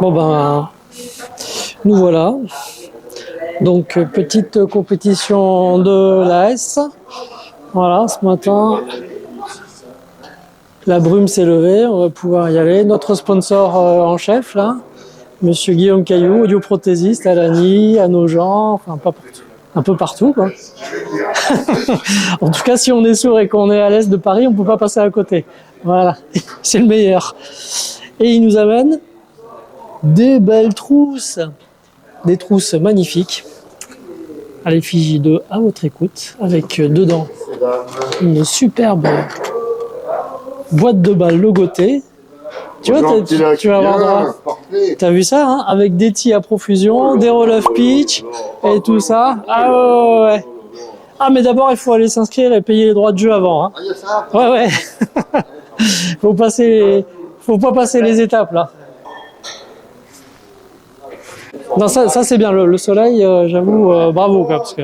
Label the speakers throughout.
Speaker 1: Bon ben, nous voilà. Donc petite compétition de l'AS. Voilà, ce matin, la brume s'est levée, on va pouvoir y aller. Notre sponsor en chef là, Monsieur Guillaume Caillou, audioprothésiste à Lagny, à Nogent, enfin pas partout, un peu partout quoi. En tout cas, si on est sourd et qu'on est à l'est de Paris, on peut pas passer à côté. Voilà, c'est le meilleur. Et il nous amène des belles trousses, des trousses magnifiques, à l'effigie de À votre écoute, avec dedans une superbe boîte de balles logotée. Tu vois, tu vas avoir droit. T'as vu ça, hein, avec des tis à profusion, des roll-off pitch et tout ça. Ah ouais. Ah mais d'abord il faut aller s'inscrire et payer les droits de jeu avant. Hein. Ouais. Faut pas passer les étapes là. Non, ça c'est bien, le soleil, j'avoue, bravo quoi, parce que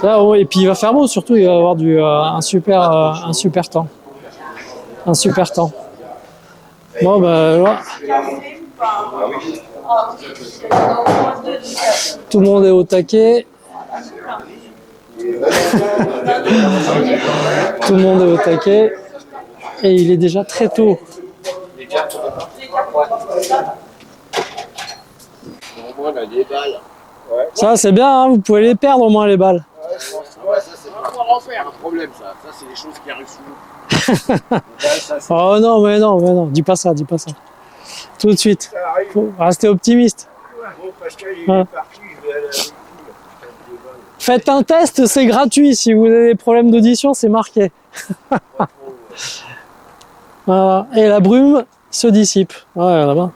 Speaker 1: là, et puis il va faire beau, surtout il va y avoir un super temps. Un super temps. Bon ben voilà. Tout le monde est au taquet. Tout le monde est au taquet. Et il est déjà très tôt. Ça c'est bien, hein, vous pouvez les perdre au moins les balles.
Speaker 2: Ouais, ça c'est pas un problème ça. Ça c'est des choses qui arrivent souvent.
Speaker 1: Oh non, mais non, dis pas ça. Tout de suite. Faut rester optimiste. Ouais. Faites un test, c'est gratuit. Si vous avez des problèmes d'audition, c'est marqué. Voilà. Et la brume se dissipe. Ouais, là-bas.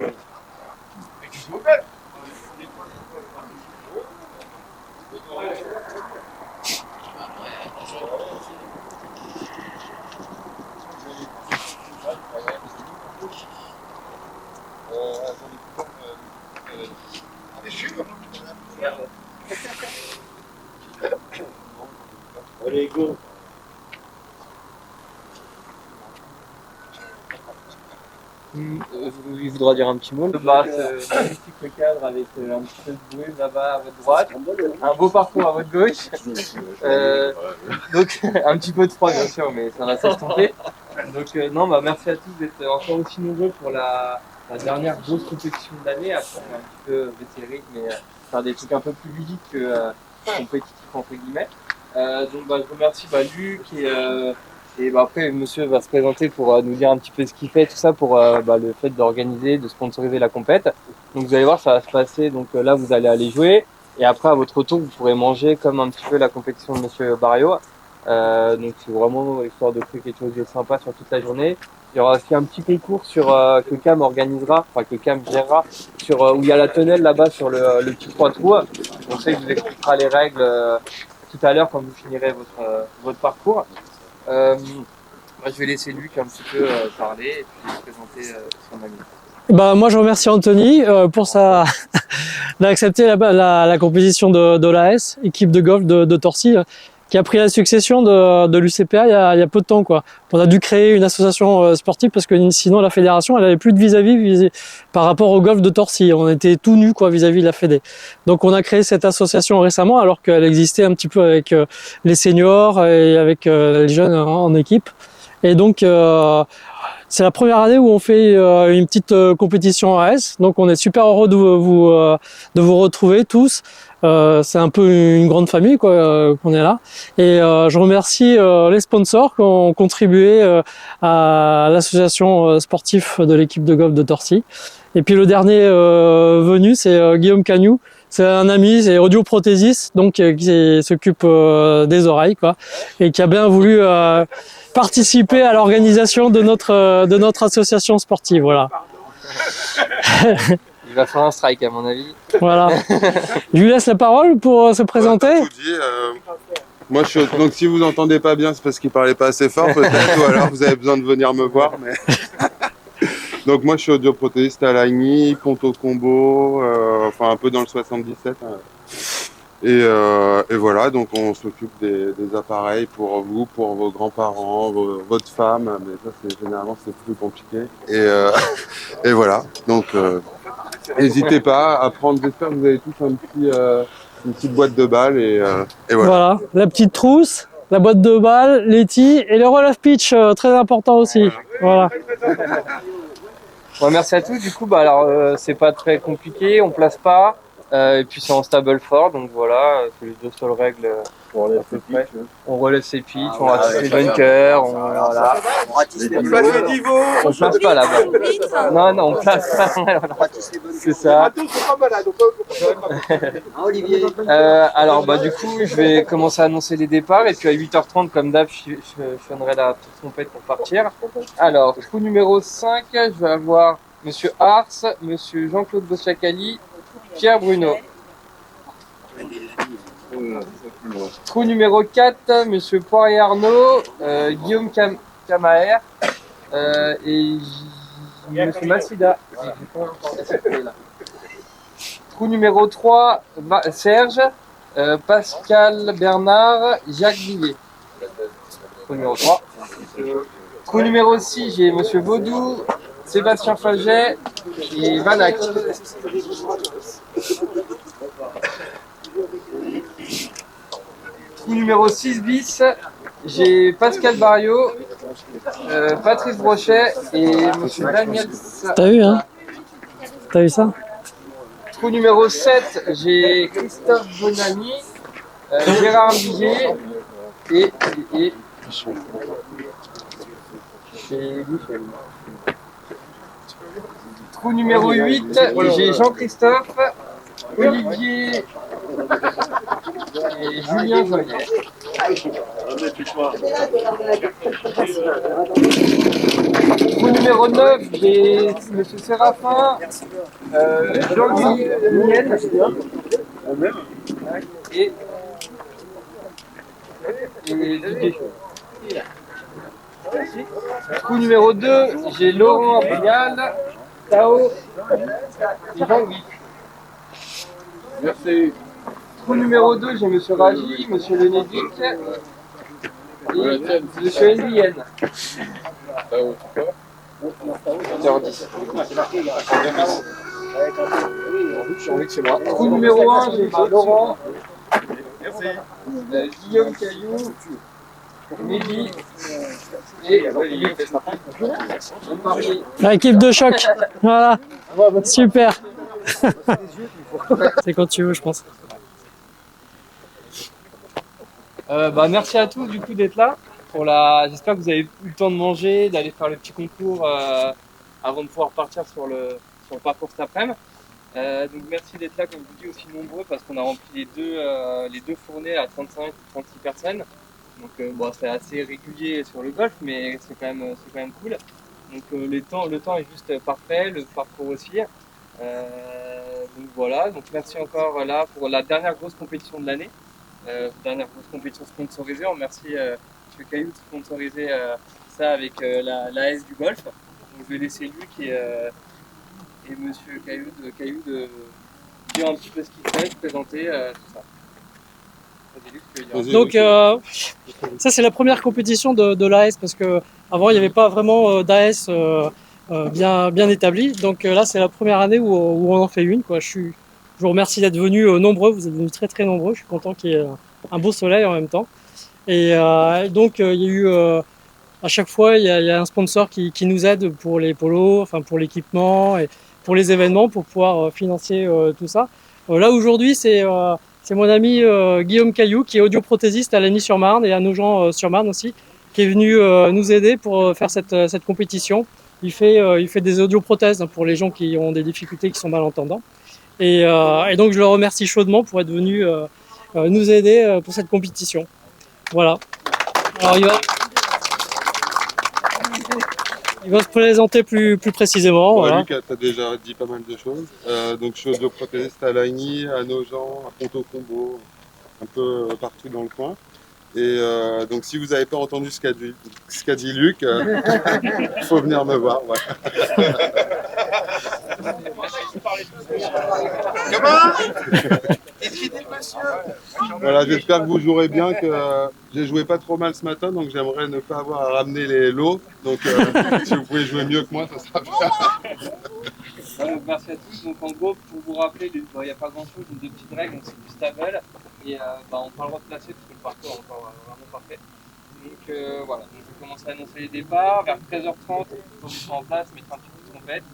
Speaker 2: Allez, go.
Speaker 3: Il voudra dire un petit mot. Bah, ce magnifique cadre avec un petit peu de brume là-bas à votre droite, un beau parcours à votre gauche. Donc un petit peu de froid bien sûr, mais ça va s'estomper. Donc non, bah merci à tous d'être encore aussi nombreux pour la dernière grosse compétition de l'année. Après on est un petit peu vétéré, mais faire des trucs un peu plus ludiques que compétitifs entre guillemets. Donc bah, je remercie Luc et bah, après monsieur va se présenter pour nous dire un petit peu ce qu'il fait, tout ça pour le fait d'organiser, de sponsoriser la compète. Donc vous allez voir, ça va se passer, donc là vous allez aller jouer et après à votre retour vous pourrez manger comme un petit peu la compétition de monsieur Barrio. Donc c'est vraiment histoire de créer quelque chose de sympa sur toute la journée. Il y aura aussi un petit concours que Cam organisera, enfin que Cam gérera, où il y a la tonnelle là-bas sur le petit 3 trous. On sait qu'il vous expliquera les règles tout à l'heure quand vous finirez votre parcours. Je vais laisser Luc un petit peu parler et puis présenter son ami.
Speaker 1: Bah, moi je remercie Anthony pour d'accepter la compétition de l'AS, équipe de golf de Torcy, qui a pris la succession de l'UCPA il y a peu de temps quoi. On a dû créer une association sportive parce que sinon la fédération elle avait plus de vis-à-vis par rapport au golf de Torcy. On était tout nus quoi vis-à-vis de la fédé. Donc on a créé cette association récemment alors qu'elle existait un petit peu avec les seniors et avec les jeunes en équipe. Et donc c'est la première année où on fait une petite compétition AS, donc on est super heureux de vous retrouver tous. C'est un peu une grande famille quoi qu'on est là. Et je remercie les sponsors qui ont contribué à l'association sportive de l'équipe de golf de Torcy. Et puis le dernier venu, c'est Guillaume Caillou. C'est un ami, c'est audioprothésiste, donc qui s'occupe des oreilles quoi, et qui a bien voulu participer à l'organisation de notre association sportive, voilà.
Speaker 3: Il va faire un strike à mon avis.
Speaker 1: Voilà. Je lui laisse la parole pour se présenter.
Speaker 4: Moi, donc si vous entendez pas bien, c'est parce qu'il parlait pas assez fort peut-être, ou alors vous avez besoin de venir me voir. Mais... Donc moi, je suis audioprothésiste à Lagny, Ponto Combo, enfin un peu dans le 77. Et voilà, donc on s'occupe des appareils pour vous, pour vos grands-parents, votre femme, mais ça généralement c'est plus compliqué. Et voilà, donc N'hésitez pas à prendre, j'espère que vous avez tous une petite boîte de balles et voilà.
Speaker 1: Voilà, la petite trousse, la boîte de balles, les tis et le roll-off pitch, très important aussi. Voilà.
Speaker 3: Bon, merci à tous. Du coup, bah, alors, c'est pas très compliqué, on place pas. Et puis c'est en stable fort, donc voilà, c'est les deux seules règles. On relève ses pitchs, on ratisse les bunkers, voilà. On place pas là-bas. Non, non, on place pas. C'est ça. Alors bah du coup, je vais commencer à annoncer les départs et puis à 8h30, comme d'hab, je sonnerai la petite trompette pour partir. Alors, trou numéro 5, je vais avoir Monsieur Ars, Monsieur Jean-Claude Boschakali, Pierre Bruno. Trou numéro 4, Monsieur Poirier Arnaud, Guillaume Camaer et Monsieur Massida. Trou numéro 3, Serge, Pascal Bernard, Jacques Villiers. Trou numéro 3. Trou numéro 6, j'ai Monsieur Vaudou, Sébastien Faget et Vanac. Trou numéro 6 bis, j'ai Pascal Barriot, Patrice Brochet et Monsieur Daniel.
Speaker 1: T'as vu, hein? T'as vu ça?
Speaker 3: Trou numéro 7, j'ai Christophe Bonani, Gérard Billet et Michel. Trou numéro 8, j'ai Jean-Christophe, Olivier et Julien Joyet. Trou numéro 9, j'ai M. Séraphin, Jean-Guy Niel et Didier Chaud. Trou numéro 2, j'ai Laurent Abrial, Tao et Jean-Guy.
Speaker 2: Merci.
Speaker 3: Trou numéro 2, j'ai Monsieur Raji, Monsieur Lénédic et Monsieur Ndien. 8h10. Trou numéro 1, j'ai Laurent, Guillaume Caillou, Mehdi et Olivier.
Speaker 1: L'équipe de choc, voilà, super. C'est quand tu veux, je pense.
Speaker 3: Merci à tous du coup d'être là. J'espère que vous avez eu le temps de manger, d'aller faire le petit concours avant de pouvoir partir sur le parcours cet après-midi. Donc merci d'être là, comme je vous dis, aussi nombreux parce qu'on a rempli les deux fournées à 35 ou 36 personnes. Donc c'est assez régulier sur le golf, mais c'est quand même cool. Donc le temps est juste parfait, le parcours aussi. Donc voilà, donc merci encore là pour la dernière grosse compétition de l'année. Dernière grosse compétition sponsorisée. On remercie M. Caillou de sponsoriser ça avec la S du golf. Donc je vais laisser Luc et M. Caillou de dire un petit peu ce qu'il fait, de présenter tout ça.
Speaker 1: Donc ça c'est la première compétition de l'AS parce que avant il n'y avait pas vraiment d'AS bien établi. Donc là c'est la première année où on en fait une, quoi. Je vous remercie d'être venus nombreux, vous êtes venus très très nombreux. Je suis content qu'il y ait un beau soleil en même temps. Et donc il y a eu à chaque fois il y a un sponsor qui nous aide pour les polos, enfin pour l'équipement et pour les événements pour pouvoir financer tout ça. Là aujourd'hui c'est mon ami Guillaume Caillou qui est audioprothésiste à Lagny-sur-Marne et à Nogent-sur-Marne aussi, qui est venu nous aider pour faire cette compétition. Il fait des audioprothèses pour les gens qui ont des difficultés, qui sont malentendants. Et donc je le remercie chaudement pour être venu nous aider pour cette compétition. Voilà. Alors il va se présenter plus précisément.
Speaker 4: Voilà.
Speaker 1: Voilà.
Speaker 4: Luc, tu as déjà dit pas mal de choses. Donc je suis audioprothésiste à Lagny, à Nogent, à Pont-au-Combo, un peu partout dans le coin. Et donc si vous n'avez pas entendu ce qu'a dit Luc, il faut venir me voir. Voilà. Voilà, j'espère que vous jouerez bien, que j'ai joué pas trop mal ce matin, donc j'aimerais ne pas avoir à ramener les lots. Donc si vous pouvez jouer mieux que moi, ça sera bien.
Speaker 3: merci à tous. Donc en gros, pour vous rappeler, il n'y a pas grand chose, donc deux petites règles, donc c'est du stable. Et on peut le replacer parce que le parcours est encore vraiment parfait. Donc voilà, donc je vais commencer à annoncer les départs. Vers 13h30, il faut que je sois en place, mettre un petit coup de trompette.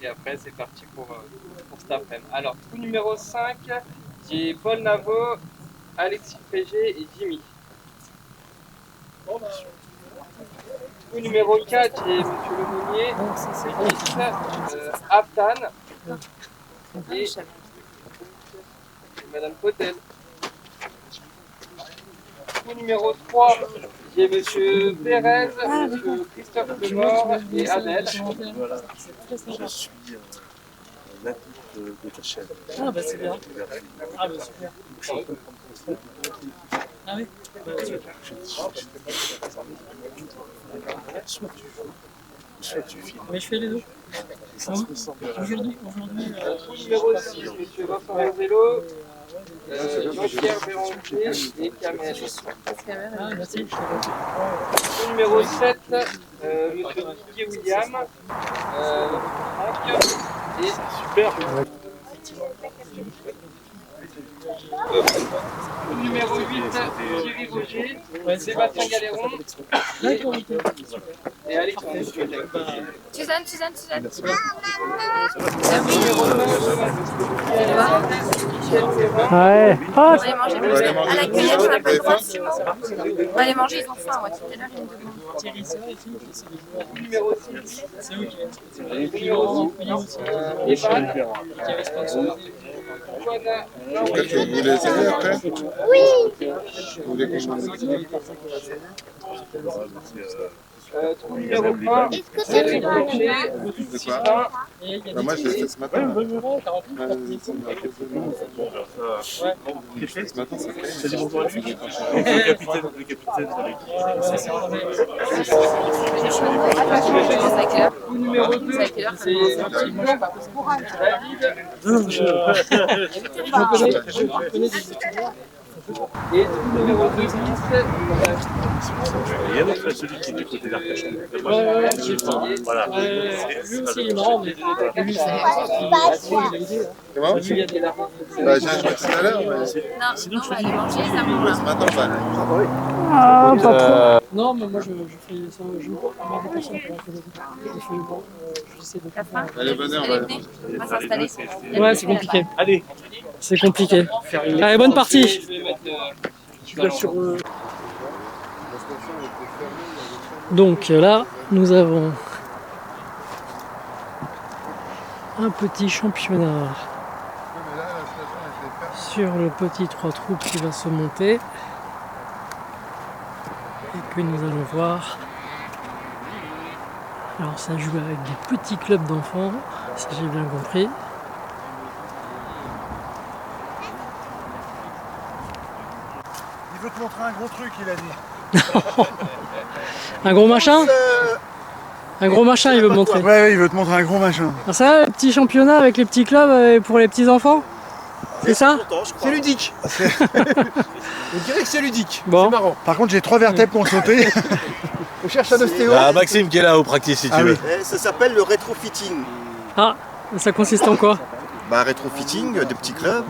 Speaker 3: Et après, c'est parti pour cet après-midi. Alors, trou numéro 5, j'ai Paul Navo, Alexis Frégé et Jimmy. Trou numéro 4, j'ai Monsieur Lemonnier, Aftan et Madame Potel. Trou numéro 3, j'ai Monsieur Pérez, Monsieur Christophe Lemort et Adèle.
Speaker 5: Je suis natif de ta chaîne.
Speaker 1: Ah bah c'est bien. Ah bah super. Ah oui.
Speaker 5: Soit tu filmes.
Speaker 1: Oui, je fais les deux.
Speaker 5: Ça se ressemble à
Speaker 1: Aujourd'hui.
Speaker 3: Trou numéro 6, Monsieur Vincent Rosello, Jean-Pierre Béranger et Kamel.
Speaker 1: Ah merci.
Speaker 3: Trou numéro 7, Monsieur Didier William, Franck et super. Numéro 8, Thierry Roger, Sébastien Galéron et Alexandre.
Speaker 6: Suzanne.
Speaker 3: Numéro 9, Michel Sévin.
Speaker 1: Ouais. Ah,
Speaker 6: On va aller manger. À la cueillette, on n'a pas le droit, Simon. On va aller manger, ils ont faim. Ouais, tout à l'heure, ils me demandent.
Speaker 3: Numéro 6, numéro 6, Evan, Joanna.
Speaker 4: Peut-être que vous voulez essayer après? Vous voulez qu'on
Speaker 3: Trou numéro 1, Cédric Rocher, Sylvain.
Speaker 4: Bah, moi, je l'ai fait ce matin. Ce matin, ça fait.
Speaker 5: C'est des moments épiques. Le capitaine
Speaker 3: Trou numéro 2, c'est et trou numéro 2,
Speaker 5: il y a notre celui qui est du côté d'Arcachon. Voilà.
Speaker 1: lui aussi il est marrant, mais lui
Speaker 4: Comment? Bah, j'ai joué tout à l'heure, mais
Speaker 6: Non, on va aller manger, ça monte là.
Speaker 4: ce matin, bah,
Speaker 1: Ah, pas trop. Non, mais moi je fais ça, je avec des personnes pour j'essaie de
Speaker 6: T'as faim?
Speaker 4: allez, venez, on
Speaker 6: Elle
Speaker 4: va
Speaker 6: est
Speaker 4: aller
Speaker 6: venue.
Speaker 4: manger.
Speaker 6: On va s'installer.
Speaker 1: Ouais, c'est compliqué.
Speaker 5: Allez.
Speaker 1: C'est compliqué. Allez, bonne partie. Donc là, nous avons un petit championnat sur le petit 3 troupes qui va se monter et que nous allons voir. Alors ça joue avec des petits clubs d'enfants, si j'ai bien compris.
Speaker 7: Il veut te montrer un gros truc, il a dit.
Speaker 1: Un gros machin? Un gros machin il veut me montrer.
Speaker 7: Ouais, il veut te montrer un gros machin.
Speaker 1: Alors ça, le petit championnat avec les petits clubs pour les petits enfants? C'est ça?
Speaker 7: C'est ludique. On dirait que c'est ludique.
Speaker 1: Bon.
Speaker 7: C'est marrant. Par contre, j'ai 3 vertèbres qui ont sauté. On cherche un ostéo.
Speaker 8: Ah, Maxime qui est là au practice si tu veux.
Speaker 9: Ça s'appelle le rétrofitting.
Speaker 1: Ah, ça consiste en quoi?
Speaker 9: Bah, rétrofitting de petits clubs.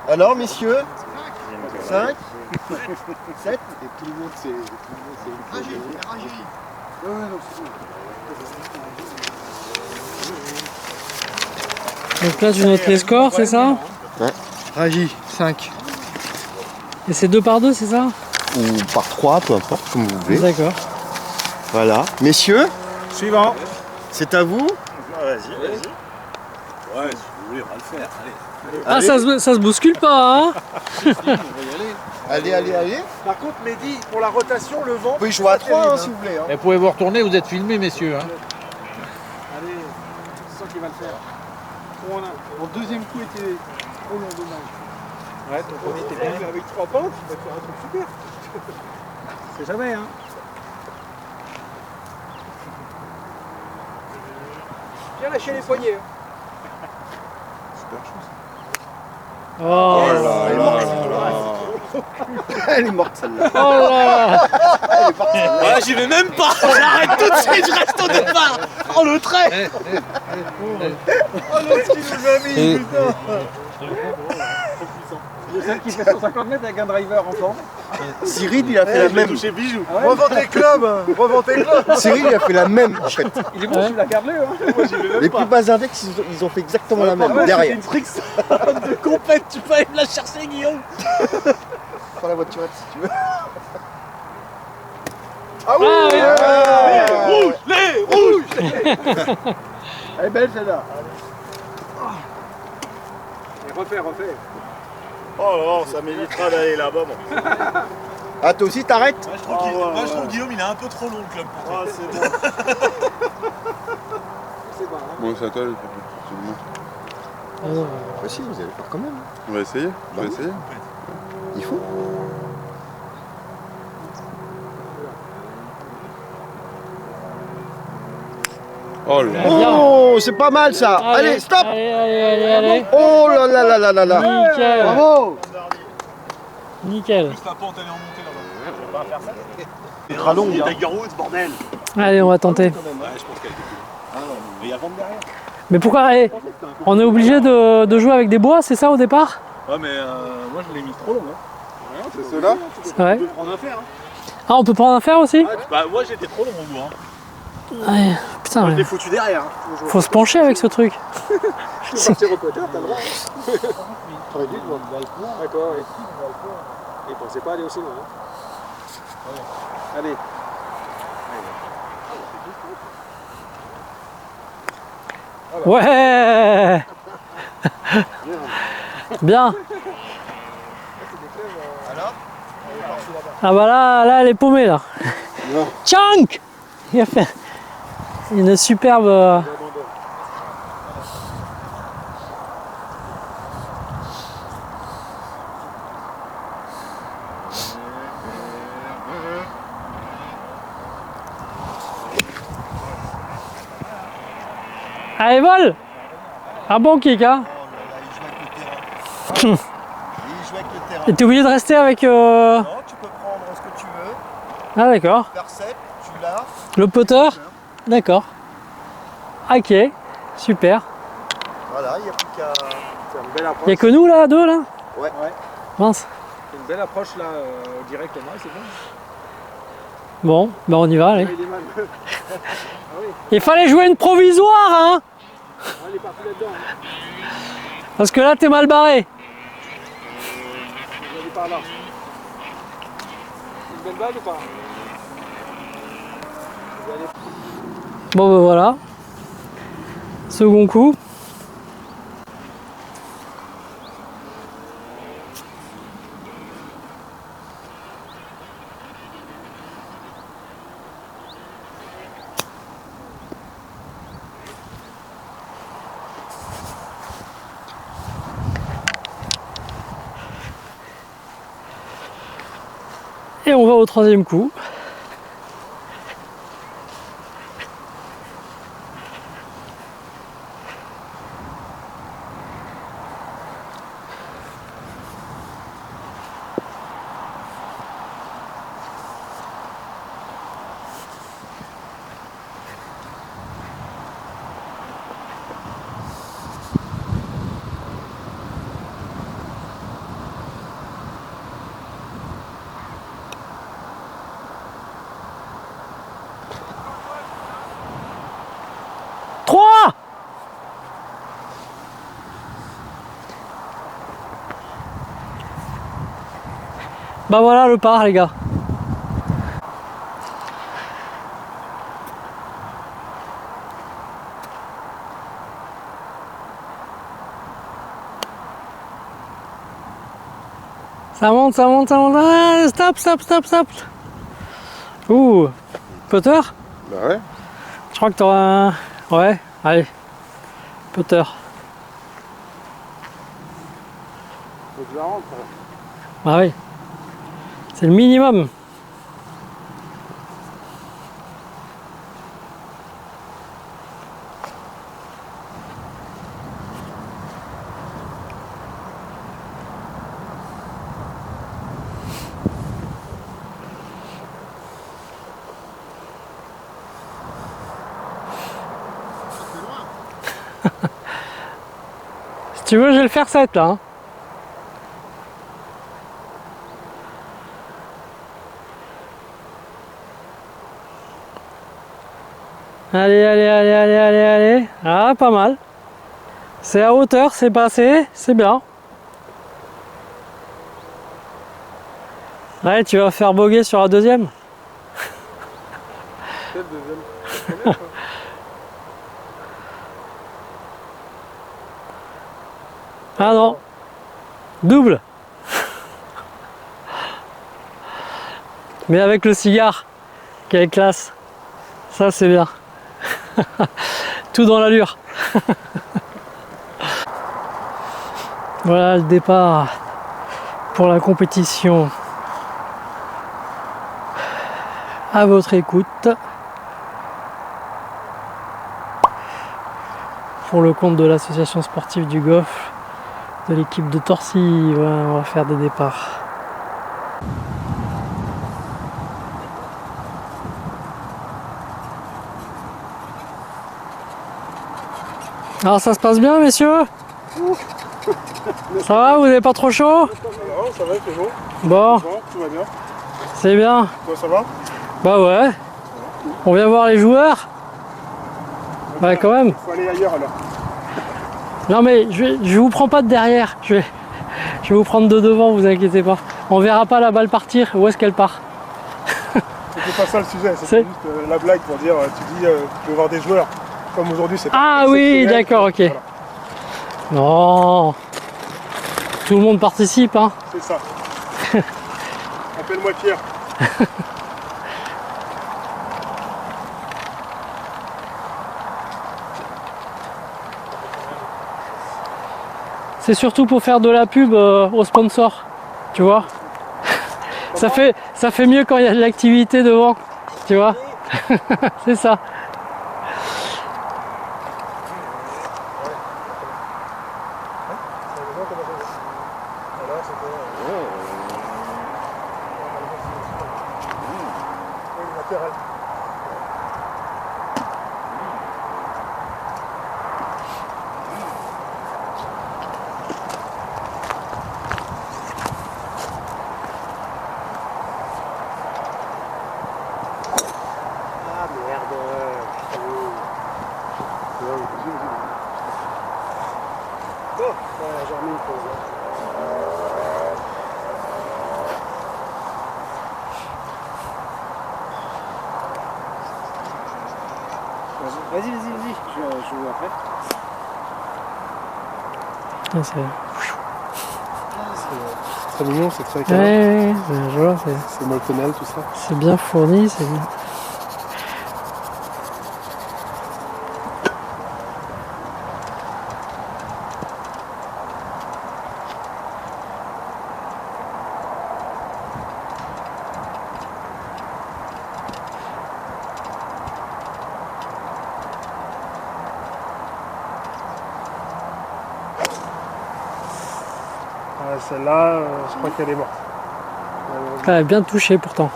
Speaker 9: Alors, messieurs, 5, 7.
Speaker 4: Et tout le monde, c'est.
Speaker 1: Donc là, tu notes les scores, c'est ça?
Speaker 7: Raji, 5.
Speaker 1: Et c'est 2 par 2, c'est ça?
Speaker 9: Ou par 3, peu importe, comme vous voulez.
Speaker 1: D'accord.
Speaker 9: Voilà. Messieurs,
Speaker 7: Suivant.
Speaker 9: c'est à vous.
Speaker 8: Ouais, si vous voulez, on va le faire. Allez.
Speaker 1: Ah, ça se bouscule pas, hein?
Speaker 9: Allez.
Speaker 7: Par contre, Mehdi, pour la rotation, le vent.
Speaker 9: Vous pouvez jouer à 3 si vous voulez.
Speaker 10: Et pouvez-vous retourner, vous êtes filmés, messieurs. Hein.
Speaker 7: Allez, c'est ça qui va le faire. Mon deuxième coup était trop long, dommage. Ouais, ton premier était bien. Avec 3 pentes, tu vas faire un truc super. C'est jamais, hein. Bien lâcher les poignets.
Speaker 1: Oh,
Speaker 4: là là là.
Speaker 9: Elle est morte celle-là.
Speaker 1: Oh là là.
Speaker 9: Elle est partie.
Speaker 8: Ouais, j'y vais même pas. J'arrête tout de suite, je reste au départ. Oh le trait.
Speaker 9: Oh l'autre qui nous a mis, putain.
Speaker 7: Il y a celle qui fait 150 mètres avec un driver enfant.
Speaker 9: Cyril, il a fait la même.
Speaker 8: Touché bijou.
Speaker 9: Revends tes clubs. Revends tes clubs. Cyril, il a fait la même en fait.
Speaker 7: Il est bon, celui-là, garde-le. Hein.
Speaker 8: Moi, j'y vais même
Speaker 9: Les
Speaker 8: pas.
Speaker 9: plus bas index, ils ont fait exactement la même.
Speaker 8: Ah ouais,
Speaker 9: Derrière.
Speaker 8: c'était une friction de compète. Tu peux aller me la chercher, Guillaume.
Speaker 9: Prends la voiturette si tu veux.
Speaker 7: Ah oui,
Speaker 1: Ah, oui.
Speaker 8: Les rouges.
Speaker 7: Elle est belle celle-là. Et refais.
Speaker 8: Oh non, ça m'évitera d'aller là-bas. Bon.
Speaker 9: Ah, toi aussi, t'arrêtes?
Speaker 8: Moi, je trouve Guillaume, il est un peu trop long le club pour toi. C'est bon.
Speaker 4: Bon, c'est à toi, tu le montres.
Speaker 9: Bah si, vous allez le faire quand même.
Speaker 4: On va essayer. On va essayer.
Speaker 9: Il faut.
Speaker 4: Oh là.
Speaker 9: Oh, c'est pas mal ça. Allez, stop.
Speaker 1: Allez.
Speaker 9: Oh là là là là là là.
Speaker 1: Nickel.
Speaker 9: Bravo.
Speaker 1: Nickel.
Speaker 8: La pente, elle est en montée là-bas. Je vais pas faire ça.
Speaker 9: C'est très long, hein.
Speaker 8: Tiger Woods, bordel.
Speaker 1: Allez, on va tenter.
Speaker 8: Ouais, je pense qu'elle est plus. Ah non, mais il y a vent derrière.
Speaker 1: Mais pourquoi on est obligé de jouer avec des bois, c'est ça au départ?
Speaker 8: Ouais, mais moi je l'ai mis trop long. Hein.
Speaker 4: C'est ceux-là?
Speaker 1: C'est vrai.
Speaker 8: Tu peux prendre un fer. Hein.
Speaker 1: Ah, on peut prendre un fer aussi?
Speaker 8: Bah, moi j'étais trop long au bout. Hein.
Speaker 1: Ouais, putain,
Speaker 8: Je
Speaker 1: ouais.
Speaker 8: l'ai foutu derrière. Hein.
Speaker 1: Faut se pencher avec ce truc.
Speaker 7: Tu peux partir au poteur, t'as le droit. T'aurais dû devant le balcon. D'accord, oui. Et ils pensaient pas aller aussi loin. Allez.
Speaker 1: Ouais. Bien. Ah bah là elle est paumée là. Chunk. Il a fait une superbe. Allez, vole. Un bon kick, hein.
Speaker 9: Il joue avec le terrain.
Speaker 1: Et t'es obligé de rester avec...
Speaker 9: Non, tu peux prendre ce que tu veux.
Speaker 1: Ah d'accord.
Speaker 9: Percept, tu l'as.
Speaker 1: Le putter. D'accord. Ok, super.
Speaker 9: Voilà, il n'y a plus qu'à.
Speaker 7: C'est une belle approche.
Speaker 1: Y'a que nous là, deux là?
Speaker 9: Ouais.
Speaker 1: Mince.
Speaker 7: C'est une belle approche là, directement, c'est bon.
Speaker 1: Bon, bah on y va, allez.
Speaker 7: Il est mal.
Speaker 1: Il fallait jouer une provisoire, hein.
Speaker 7: Il est parti là-dedans.
Speaker 1: Parce que là, t'es mal barré.
Speaker 7: Il est par là. Une belle balle ou pas?
Speaker 1: Bon, bah voilà. Second coup. Et on va au troisième coup. Bah voilà le par les gars. Ça monte, ça monte, ça monte. Ah, stop, stop, stop, stop. Ouh, putter?
Speaker 4: Bah ouais.
Speaker 1: Je crois que t'auras un... Ouais, allez. Putter.
Speaker 7: Faut que je la rentre.
Speaker 1: Bah oui. C'est le minimum. Si tu veux, je vais le faire 7 là. Hein. Allez, allez, allez, allez, allez, allez. Ah, pas mal. C'est à hauteur, c'est passé, c'est bien. Ouais, tu vas faire boguer sur la deuxième.
Speaker 9: Quelle deuxième?
Speaker 1: Ah non. Double. Mais avec le cigare. Quelle classe. Ça, c'est bien. Tout dans l'allure. Voilà le départ pour la compétition. À votre écoute. Pour le compte de l'association sportive du Goff, de l'équipe de Torcy, voilà, on va faire des départs. Alors ça se passe bien, messieurs? Ça va, vous n'avez pas trop chaud?
Speaker 9: Non, ça va, c'est bon.
Speaker 1: Bon,
Speaker 9: Tout va bien.
Speaker 1: c'est bien.
Speaker 9: Toi, ça va?
Speaker 1: Bah ouais. On vient voir les joueurs? Ouais, quand même.
Speaker 9: Faut aller ailleurs alors.
Speaker 1: Non mais je vous prends pas de derrière. Je vais vous prendre de devant, vous inquiétez pas. On verra pas la balle partir. Où est-ce qu'elle part?
Speaker 9: C'était pas ça le sujet,
Speaker 1: C'est-
Speaker 9: c'était juste la blague pour dire, tu dis, tu veux voir des joueurs. Comme aujourd'hui, c'est pas
Speaker 1: Ah oui,
Speaker 9: exceptionnel.
Speaker 1: d'accord, ok.
Speaker 9: Voilà,
Speaker 1: Non. Tout le monde participe, hein.
Speaker 9: c'est ça. Appelle-moi Pierre.
Speaker 1: C'est surtout pour faire de la pub aux sponsors, tu vois. Ça fait mieux quand il y a de l'activité devant, tu vois. C'est ça.
Speaker 7: Vas-y, je joue après.
Speaker 1: Ah, c'est
Speaker 9: C'est très mignon, c'est très
Speaker 1: ouais,
Speaker 9: câlin.
Speaker 1: ouais, ouais, je vois,
Speaker 9: C'est moltonal, tout ça.
Speaker 1: c'est bien fourni, c'est bien.
Speaker 9: Celle-là, je crois qu'elle est morte.
Speaker 1: Ah, bien touché pourtant.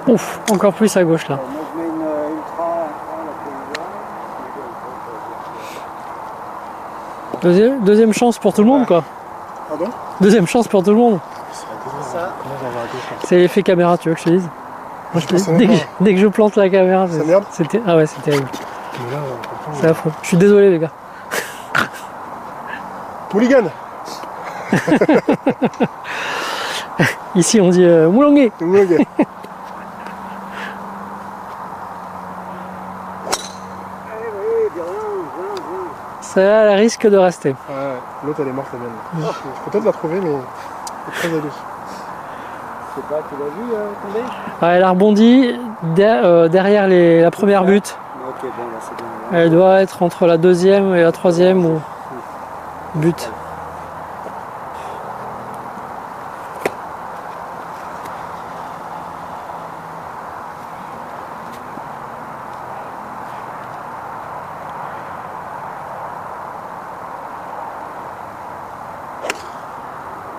Speaker 1: Ouf, encore plus à gauche là.
Speaker 7: Moi, je mets une ultra
Speaker 1: Deuxième chance pour tout le monde quoi.
Speaker 9: Pardon?
Speaker 1: Deuxième chance pour tout le monde.
Speaker 9: Ça.
Speaker 1: C'est l'effet caméra, tu veux que je te dise? Moi, je te dis,
Speaker 9: Ça
Speaker 1: dès,
Speaker 9: merde.
Speaker 1: dès que je plante la caméra,
Speaker 9: Ça merde?
Speaker 1: ah ouais, c'est terrible.
Speaker 9: Mais là,
Speaker 1: C'est affreux. Je suis désolé les gars.
Speaker 9: Mulligan.
Speaker 1: Ici on dit moulongué.
Speaker 9: Mulligan.
Speaker 1: Ça elle risque de rester.
Speaker 9: Ouais, l'autre elle est morte la mienne. Je peux peut-être la trouver, mais
Speaker 7: Très à gauche. Je sais pas, tu l'as vu tomber?
Speaker 1: Elle a rebondi derrière la première butte.
Speaker 7: Ok, bon, là c'est bien.
Speaker 1: Elle doit être entre la deuxième et la troisième ou butte.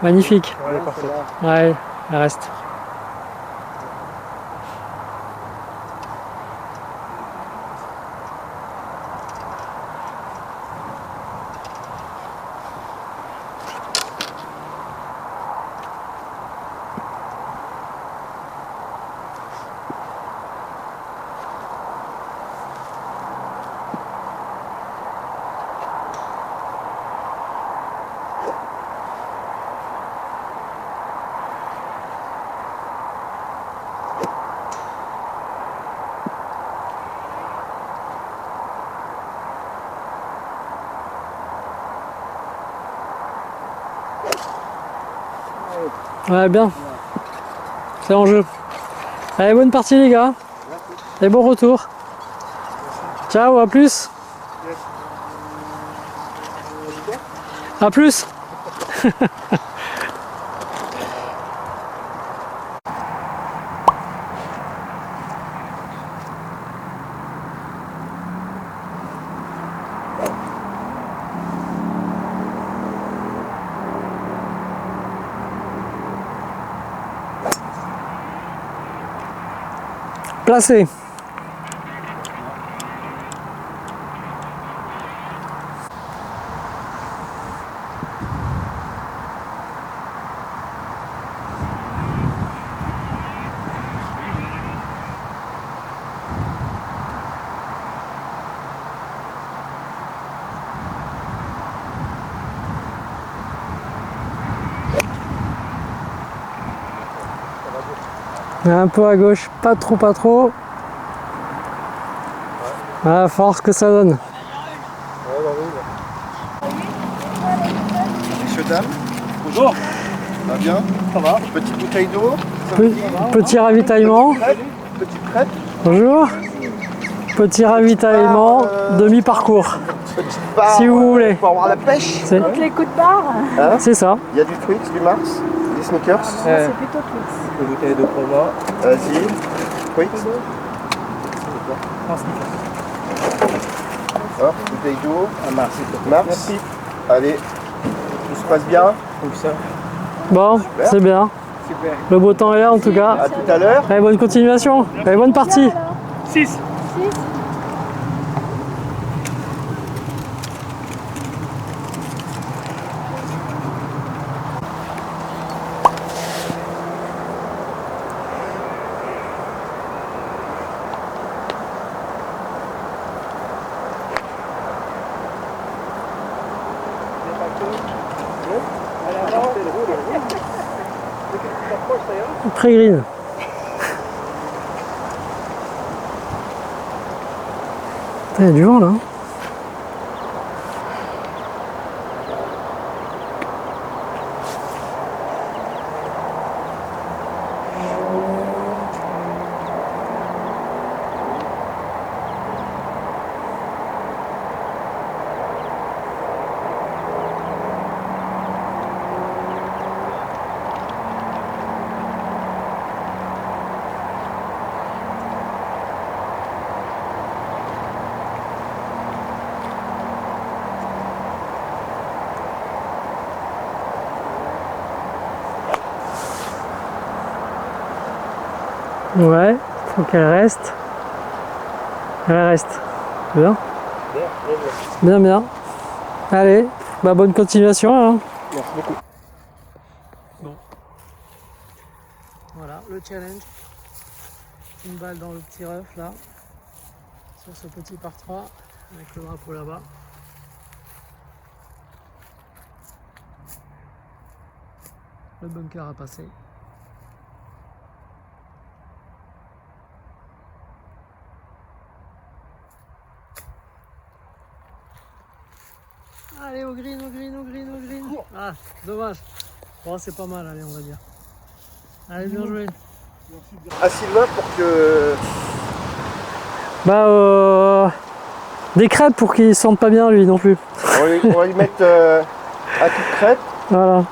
Speaker 1: Magnifique.
Speaker 7: Ouais, parfait.
Speaker 1: Ouais, elle reste. Ouais, bien. C'est en jeu. Allez, bonne partie les gars. Et bon retour. Ciao, à plus. À plus. Placé. Un peu à gauche, pas trop. À force que ça donne.
Speaker 9: Messieurs, dames,
Speaker 7: Bonjour.
Speaker 9: va bien?
Speaker 7: Ça va?
Speaker 9: Petite bouteille d'eau?
Speaker 1: Petit ravitaillement.
Speaker 9: Petite crêpe?
Speaker 1: Bonjour. Petit ravitaillement, demi-parcours.
Speaker 9: Petite barre
Speaker 1: Si vous voulez.
Speaker 9: pour avoir la pêche?
Speaker 1: C'est
Speaker 6: Les coups de barre,
Speaker 1: c'est ça.
Speaker 9: Il y a du Twix, du Mars, des Snickers.
Speaker 6: c'est plutôt Twix.
Speaker 7: Une bouteille d'eau pour moi.
Speaker 9: Vas-y. Twix. Hop, bouteille d'eau.
Speaker 7: Mars.
Speaker 9: Mars.
Speaker 7: Merci.
Speaker 9: Allez, tout se passe bien.
Speaker 7: Comme ça.
Speaker 1: Bon, c'est bien.
Speaker 7: Super.
Speaker 1: Le beau temps est là en tout cas.
Speaker 9: À tout à l'heure.
Speaker 1: Allez, bonne continuation. Allez, bonne partie.
Speaker 7: 6.
Speaker 1: Très green. Il y a du vent là. Ouais, faut qu'elle reste. Elle reste. Bien. Bien. Allez, bah bonne continuation. Hein.
Speaker 7: Merci beaucoup.
Speaker 1: Bon. Voilà, le challenge. Une balle dans le petit rough là. Sur ce petit par 3 avec le drapeau là-bas. Le bunker a passé. Allez au green. Ah, dommage. Bon, c'est pas mal, allez, on va dire. Allez, bien joué.
Speaker 9: À Sylvain pour que.
Speaker 1: Bah, des crêpes pour qu'il se sente pas bien, lui non plus.
Speaker 9: On va lui mettre un coup de crêpe.
Speaker 1: Voilà. Un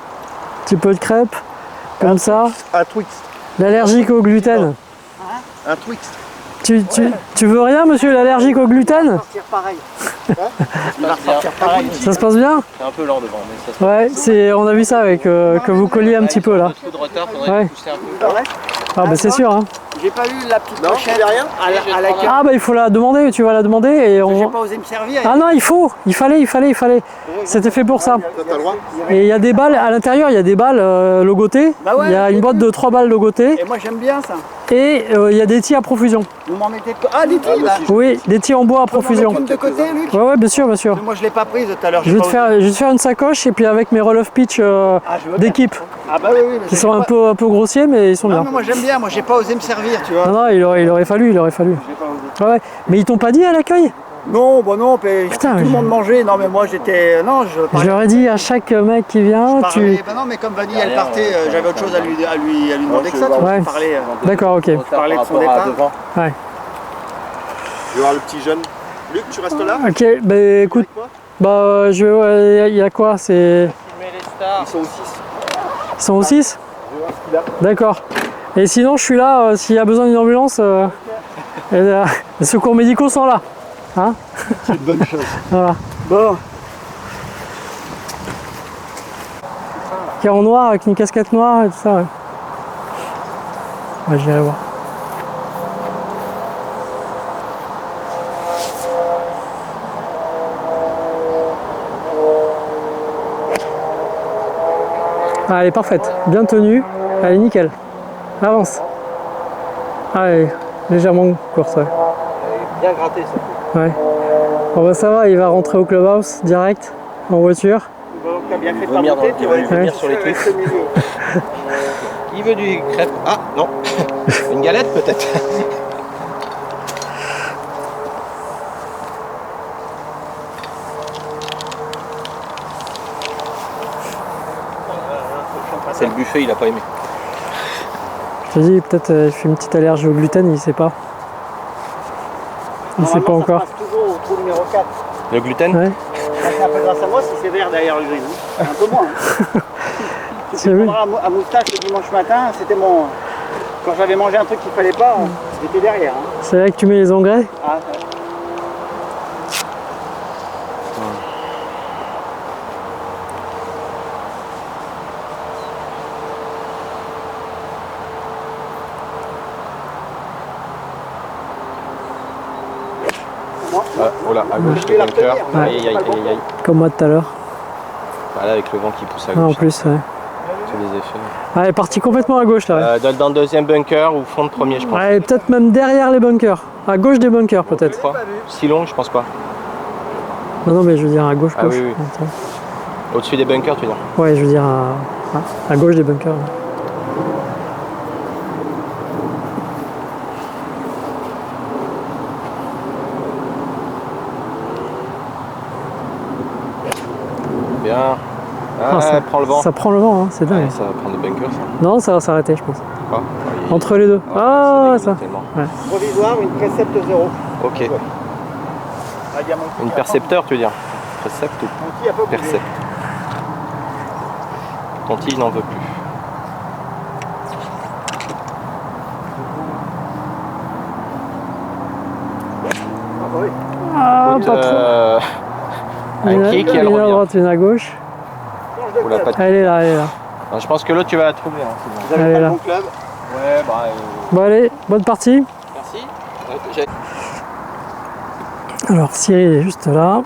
Speaker 1: petit peu de crêpes, comme ça.
Speaker 9: Un Twix.
Speaker 1: L'allergique au gluten.
Speaker 9: Un Twix.
Speaker 1: Tu veux rien, monsieur, l'allergique au gluten?
Speaker 9: Pareil. Il va repartir pareil.
Speaker 1: Ça se passe bien?
Speaker 3: C'est un peu lent devant, mais ça se
Speaker 1: Ouais, on a vu ça avec que vous colliez un petit peu là.
Speaker 3: Coup de retard, faudrait
Speaker 1: Ouais.
Speaker 3: pousser un peu.
Speaker 1: Ah bah c'est sûr. Hein.
Speaker 9: J'ai pas eu la petite pochette rien à l'accueil.
Speaker 1: Ah bah il faut la demander, tu vas la demander et
Speaker 9: J'ai
Speaker 1: on.
Speaker 9: pas osé me servir.
Speaker 1: Ah non, il fallait. C'était fait pour ça.
Speaker 9: T'as le droit.
Speaker 1: Et il y a des balles, à l'intérieur il y a des balles logotées.
Speaker 9: Bah ouais,
Speaker 1: Il y a une boîte de 3 balles logotées.
Speaker 9: Et moi j'aime bien ça.
Speaker 1: Et il y a des tis à profusion.
Speaker 9: Vous m'en mettez pas. Ah, des tis là.
Speaker 1: Oui, des tis en bois à profusion.
Speaker 9: Une de côté, Luc.
Speaker 1: Ouais, bien sûr.
Speaker 9: Mais moi je l'ai pas prise tout à l'heure.
Speaker 1: Je vais te faire une sacoche et puis avec mes roll-off pitch d'équipe.
Speaker 9: Ah bah oui, mais
Speaker 1: Qui sont un peu grossiers mais ils sont
Speaker 9: non,
Speaker 1: bien.
Speaker 9: mais moi j'aime bien, moi j'ai pas osé me servir, tu vois.
Speaker 1: Non, il aurait fallu.
Speaker 9: J'ai pas osé.
Speaker 1: Ouais. Mais ils t'ont pas dit à l'accueil?
Speaker 9: Non, bah non,
Speaker 1: Putain,
Speaker 9: tout le monde mangeait. Non, mais moi j'étais. Non, je
Speaker 1: Je
Speaker 9: parlais.
Speaker 1: leur ai dit à chaque mec qui vient,
Speaker 9: Bah non, mais comme Vanille elle partait, j'avais autre chose à lui demander que ça, tu vois.
Speaker 1: Ouais.
Speaker 9: Je parlais,
Speaker 1: D'accord, ok.
Speaker 9: parlais de son départ.
Speaker 1: Ouais.
Speaker 9: Je vais voir le petit jeune. Luc, tu restes là?
Speaker 1: Ok, bah écoute, il y a quoi? C'est.
Speaker 9: Ils sont au 6.
Speaker 1: Ils sont au 6?
Speaker 9: Je vais voir ce qu'il a.
Speaker 1: D'accord. Et sinon, je suis là, s'il y a besoin d'une ambulance, les secours médicaux sont là. Hein?
Speaker 9: C'est une bonne chose.
Speaker 1: Voilà.
Speaker 9: Bon.
Speaker 1: Qui est en noir avec une casquette noire et tout ça, ouais. Ouais, j'irai voir. Ah, elle est parfaite, bien tenue, elle est nickel. Avance. Ah, elle est légèrement courte, ouais.
Speaker 9: Bien gratté ça.
Speaker 1: Ouais. Bon bah ça va, il va rentrer au clubhouse direct, en voiture.
Speaker 9: Bon, t'as bien fait de pas monter, tu vas aller
Speaker 1: vomir
Speaker 3: sur les trucs.
Speaker 9: rester au milieu.
Speaker 3: Il veut du crêpe. Ah non. Une galette peut-être. C'est le buffet, il a pas aimé.
Speaker 1: Je te dis, peut-être il fait une petite allergie au gluten, il sait pas. Il sait pas
Speaker 9: Normalement, ça
Speaker 1: encore.
Speaker 9: passe toujours au trou numéro 4.
Speaker 3: Le gluten?
Speaker 1: Ouais.
Speaker 9: C'est un peu grâce à moi si c'est vert derrière le gris. Un peu moins. Hein.
Speaker 1: C'est
Speaker 9: Tu
Speaker 1: vrai.
Speaker 9: prendras à moustache le dimanche matin, c'était mon. Quand j'avais mangé un truc qu'il fallait pas, j'étais derrière. Hein.
Speaker 1: C'est là que tu mets les engrais?
Speaker 9: Ah,
Speaker 3: Oh là, à gauche le bunker. Aïe aïe aïe aïe.
Speaker 1: Comme moi tout à l'heure.
Speaker 3: Voilà, avec le vent qui pousse à
Speaker 1: Ah, en
Speaker 3: gauche.
Speaker 1: plus, ouais.
Speaker 3: Tous les effets.
Speaker 1: Ah, elle est partie complètement à gauche là. Ouais.
Speaker 3: Dans le deuxième bunker ou fond de premier, je pense.
Speaker 1: Ouais, peut-être même derrière les bunkers. À gauche des bunkers peut-être.
Speaker 3: Quoi si long, je pense pas.
Speaker 1: Non, mais je veux dire à gauche,
Speaker 3: Ah
Speaker 1: gauche.
Speaker 3: oui, oui.
Speaker 1: Attends.
Speaker 3: Au-dessus des bunkers, tu veux dire?
Speaker 1: Ouais, je veux dire à gauche des bunkers.
Speaker 3: Bien.
Speaker 1: Ah, ça
Speaker 3: prends le vent.
Speaker 1: Ça prend le vent, hein, c'est dingue.
Speaker 3: Ouais, ça va prendre des bunkers, ça.
Speaker 1: Non, ça va s'arrêter, je pense.
Speaker 3: Quoi
Speaker 1: Entre les deux. Ah, ça. Ouais.
Speaker 9: provisoire, une précepte 0.
Speaker 3: Ok.
Speaker 9: Ah, diamant.
Speaker 3: Une percepteur, tu veux dire? Précepte ou
Speaker 9: Qui a pas bougé.
Speaker 3: percept? Ton tige n'en veut plus.
Speaker 9: Ah, bah oui.
Speaker 1: Ah, pas trop.
Speaker 3: Un kick et elle
Speaker 1: une à
Speaker 3: revient.
Speaker 1: droite, une à gauche.
Speaker 9: Change de
Speaker 3: Oula,
Speaker 9: club.
Speaker 3: pas de-
Speaker 1: Elle est là, elle est là.
Speaker 3: Non, je pense que l'autre, tu vas la trouver. Hein, c'est bon.
Speaker 9: Vous avez
Speaker 1: Elle
Speaker 9: pas
Speaker 1: est
Speaker 9: le
Speaker 1: là.
Speaker 9: bon club.
Speaker 3: Ouais, bah.
Speaker 1: Bon, allez, bonne partie.
Speaker 3: Merci.
Speaker 1: Alors, Cyril est juste là,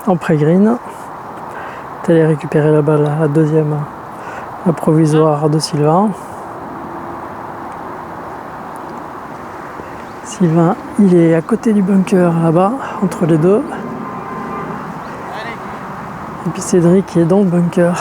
Speaker 1: en pré-green. T'es allé récupérer la balle, la deuxième, la provisoire de Sylvain. Sylvain, il est à côté du bunker là-bas, entre les deux. Et puis Cédric qui est dans le bunker.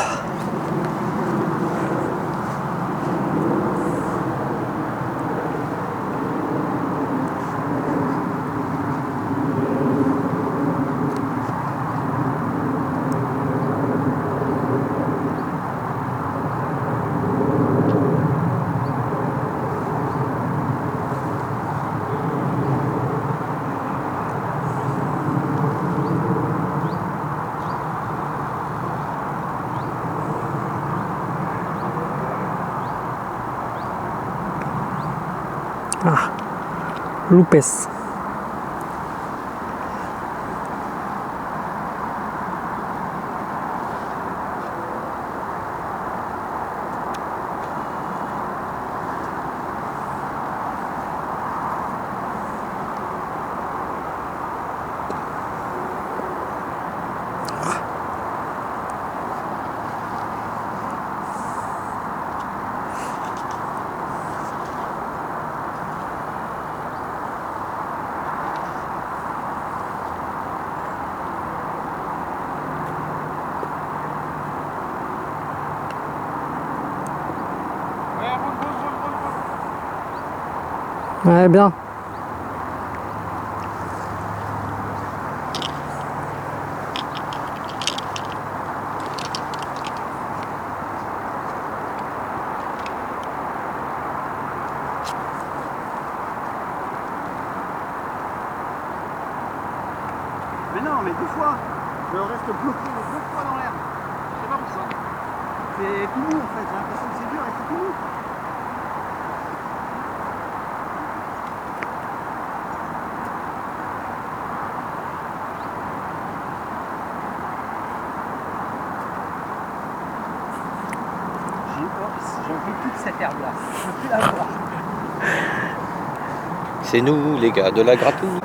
Speaker 1: Ah, Loupes. Ouais, bien.
Speaker 9: Mais non, mais des fois, je reste bloqué deux fois dans l'air. Je sais pas pourquoi. C'est tout mou en fait, j'ai l'impression que c'est dur et c'est tout mou. J'en veux plus de cette herbe-là. Je veux plus la voir.
Speaker 5: C'est nous, les gars, de la gratouille.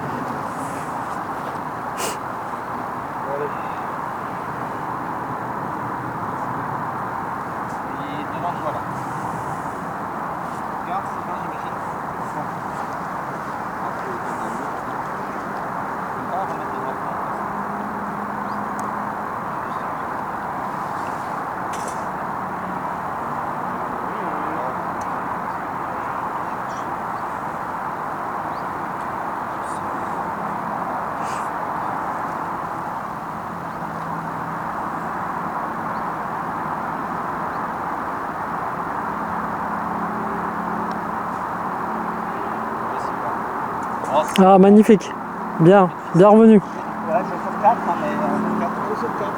Speaker 9: Il est devant toi là. Regarde, c'est bon, j'imagine. On va remettre les bras.
Speaker 1: Ah, magnifique. Bien, bien revenu.
Speaker 9: Ouais, c'est sur 4, mais 4 sur 4.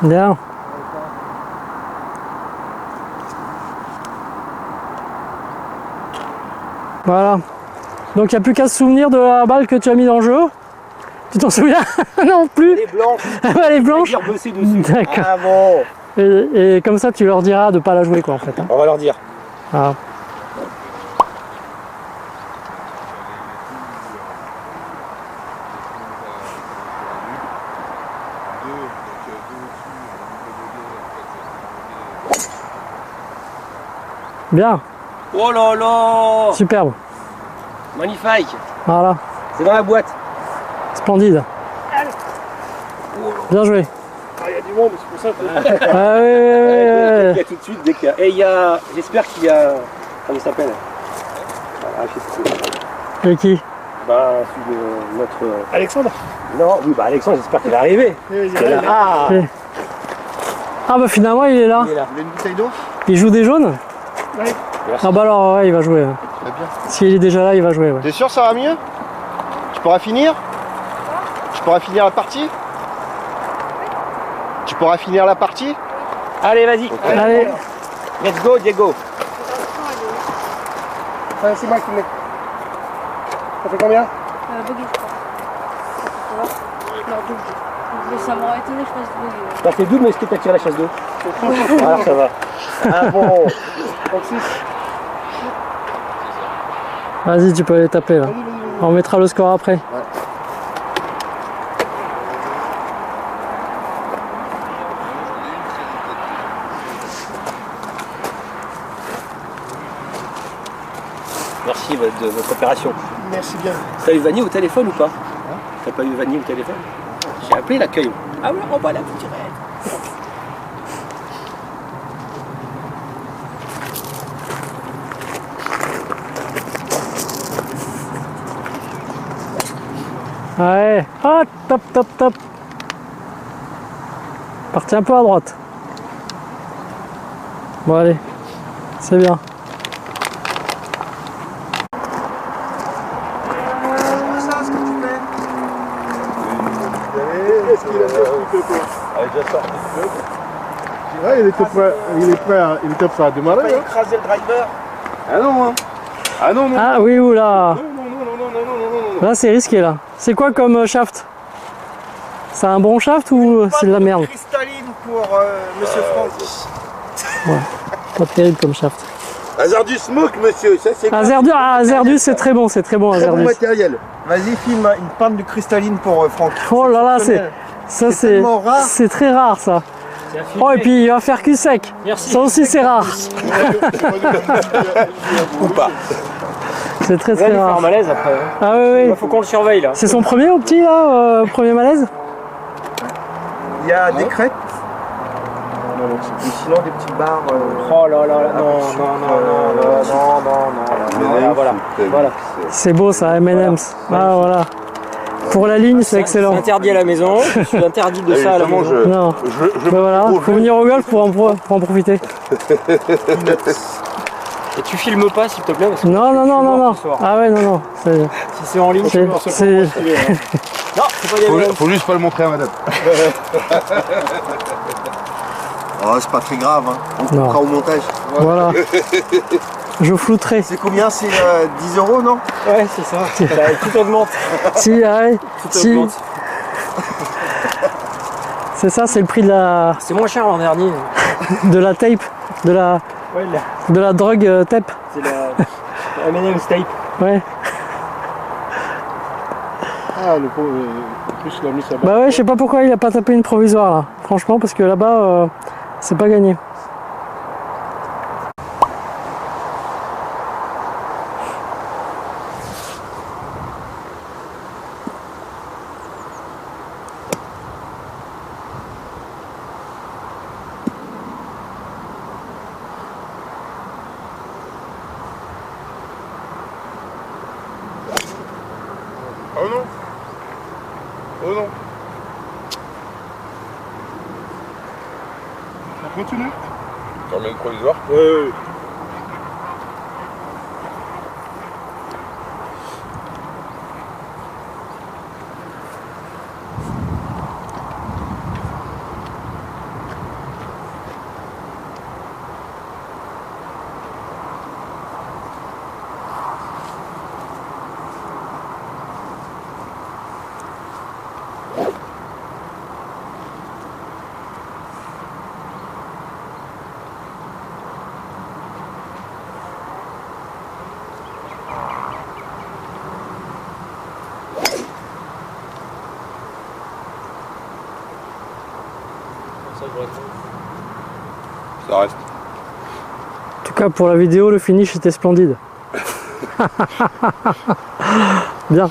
Speaker 1: Bien. Voilà. Donc il n'y a plus qu'à se souvenir de la balle que tu as mis dans le jeu. Tu t'en souviens? Non plus.
Speaker 9: Elle est blanche.
Speaker 1: Elle est blanche.
Speaker 9: Dire bosser dessus.
Speaker 1: D'accord.
Speaker 9: Ah bon.
Speaker 1: Et comme ça tu leur diras de pas la jouer quoi en fait. Hein.
Speaker 9: On va leur dire.
Speaker 1: Ah. Bien.
Speaker 9: Oh là là.
Speaker 1: Superbe.
Speaker 9: Magnifique.
Speaker 1: Voilà.
Speaker 9: C'est dans la boîte.
Speaker 1: Splendide. Bien joué.
Speaker 7: Ah, il y a du monde, c'est pour ça que...
Speaker 1: Ah, ouais.
Speaker 9: Il y a tout de suite, dès qu'il y a... Et il y a... J'espère qu'il y a... Comment il s'appelle? Voilà, je sais plus.
Speaker 1: Et qui?
Speaker 9: Bah, celui de notre...
Speaker 7: Alexandre.
Speaker 9: Non, oui, bah Alexandre, j'espère qu'il est arrivé. Ah,
Speaker 1: Et- Ah bah finalement il est là.
Speaker 9: il est là.
Speaker 4: Vous voulez une bouteille d'eau?
Speaker 1: Il joue des jaunes?
Speaker 7: Oui.
Speaker 1: Ah bah alors ouais, il va jouer. Ouais.
Speaker 4: Très bien.
Speaker 1: S'il est déjà là, il va jouer. Ouais.
Speaker 4: T'es sûr ça va mieux? Tu pourras finir? Tu pourras finir la partie? Tu pourras finir la partie?
Speaker 9: Allez, vas-y.
Speaker 1: Allez,
Speaker 9: Let's go, Diego.
Speaker 7: C'est moi qui mets. Ça fait combien?
Speaker 6: Bogey, je crois. Tu vois? Non, double. Mais ça m'aurait étonné que je fasse bogey.
Speaker 9: Bah, c'est double, mais est-ce que t'as tiré la chasse d'eau? Alors ça va. Ah bon.
Speaker 7: 36.
Speaker 1: vas-y, tu peux aller taper là. On mettra le score après.
Speaker 9: Merci de votre opération.
Speaker 7: Merci bien.
Speaker 9: T'as eu Vanny au téléphone ou pas? T'as pas eu Vanny au téléphone? J'ai appelé l'accueil. Ah oui, on va la petite.
Speaker 1: Ouais. Ah, top, top, top. Parti un peu à droite. Bon, allez. C'est bien.
Speaker 9: C'est ça ce que tu fais.
Speaker 7: Qu'est-ce qu'il a fait ce truc?
Speaker 8: Elle est déjà sortie du club.
Speaker 7: Ouais, il était prêt à
Speaker 9: Il
Speaker 7: démarrer.
Speaker 9: va
Speaker 7: Hein.
Speaker 9: écraser le driver.
Speaker 7: Ah non, hein. Ah non, non.
Speaker 1: Ah oui, oula.
Speaker 7: Non, non, non, non, non, non, non, non.
Speaker 1: Là, c'est risqué, là. C'est quoi comme shaft? C'est un bon shaft ou c'est de la merde?
Speaker 9: Cristalline pour Monsieur Franck.
Speaker 1: Pas terrible comme shaft.
Speaker 8: Azardus Smoke, monsieur, ça c'est
Speaker 1: Azerdus, c'est très bon,
Speaker 8: très bon
Speaker 1: Azerdus.
Speaker 8: matériel.
Speaker 9: Vas-y, filme une panne de cristalline pour Franck.
Speaker 1: Oh là là, c'est
Speaker 9: tellement rare.
Speaker 1: c'est très rare ça. Oh, et puis il va faire cul sec.
Speaker 5: Merci.
Speaker 1: Ça aussi, c'est rare.
Speaker 8: Ou pas.
Speaker 1: C'est très
Speaker 5: Il va
Speaker 1: très
Speaker 5: nous faire un
Speaker 1: rare.
Speaker 5: malaise après. Hein.
Speaker 1: Ah oui,
Speaker 5: Il
Speaker 1: oui.
Speaker 5: faut qu'on le surveille là.
Speaker 1: C'est son premier au petit là, premier malaise?
Speaker 9: Il y a des crêpes. Ou sinon des petites barres.
Speaker 5: Oh là là là, non, non, non, non. Voilà.
Speaker 1: C'est beau ça, M&M's. Ah voilà. Pour la ligne, c'est excellent.
Speaker 5: C'est interdit à la maison. Je suis interdit de ça à la maison.
Speaker 1: Non. Ben voilà, faut venir au golf pour en profiter.
Speaker 5: Et tu filmes pas s'il te plaît parce que
Speaker 1: Non, non, non, non, non. Ah ouais, non, non.
Speaker 5: si c'est en ligne,
Speaker 1: C'est-
Speaker 5: non,
Speaker 1: c'est-
Speaker 5: c'est pas des M&M's.
Speaker 7: Faut juste pas le montrer à madame.
Speaker 9: Oh, c'est pas très grave, hein. On
Speaker 1: Non.
Speaker 9: coupera au montage.
Speaker 1: Voilà. Je flouterai.
Speaker 9: C'est combien? C'est 10 €, non?
Speaker 5: Ouais, c'est ça. Tout augmente.
Speaker 1: Si, ouais.
Speaker 5: Tout
Speaker 1: Si.
Speaker 5: augmente.
Speaker 1: C'est ça, c'est le prix de la
Speaker 5: C'est moins cher l'an dernier.
Speaker 1: tape, de la
Speaker 5: Ouais, là,
Speaker 1: drogue tape.
Speaker 5: c'est la M&M's tape.
Speaker 1: Ouais.
Speaker 7: Ah, le pauvre, en plus, il a mis sa barre.
Speaker 1: Bah ouais, je sais pas pourquoi il a pas tapé une provisoire là. Franchement, parce que là-bas, c'est pas gagné.
Speaker 4: Oh non. Oh non.
Speaker 7: On continue.
Speaker 4: T'en mets une provisoire?
Speaker 7: Ouais.
Speaker 4: Ça reste.
Speaker 1: En tout cas, pour la vidéo, le finish était splendide. Bien.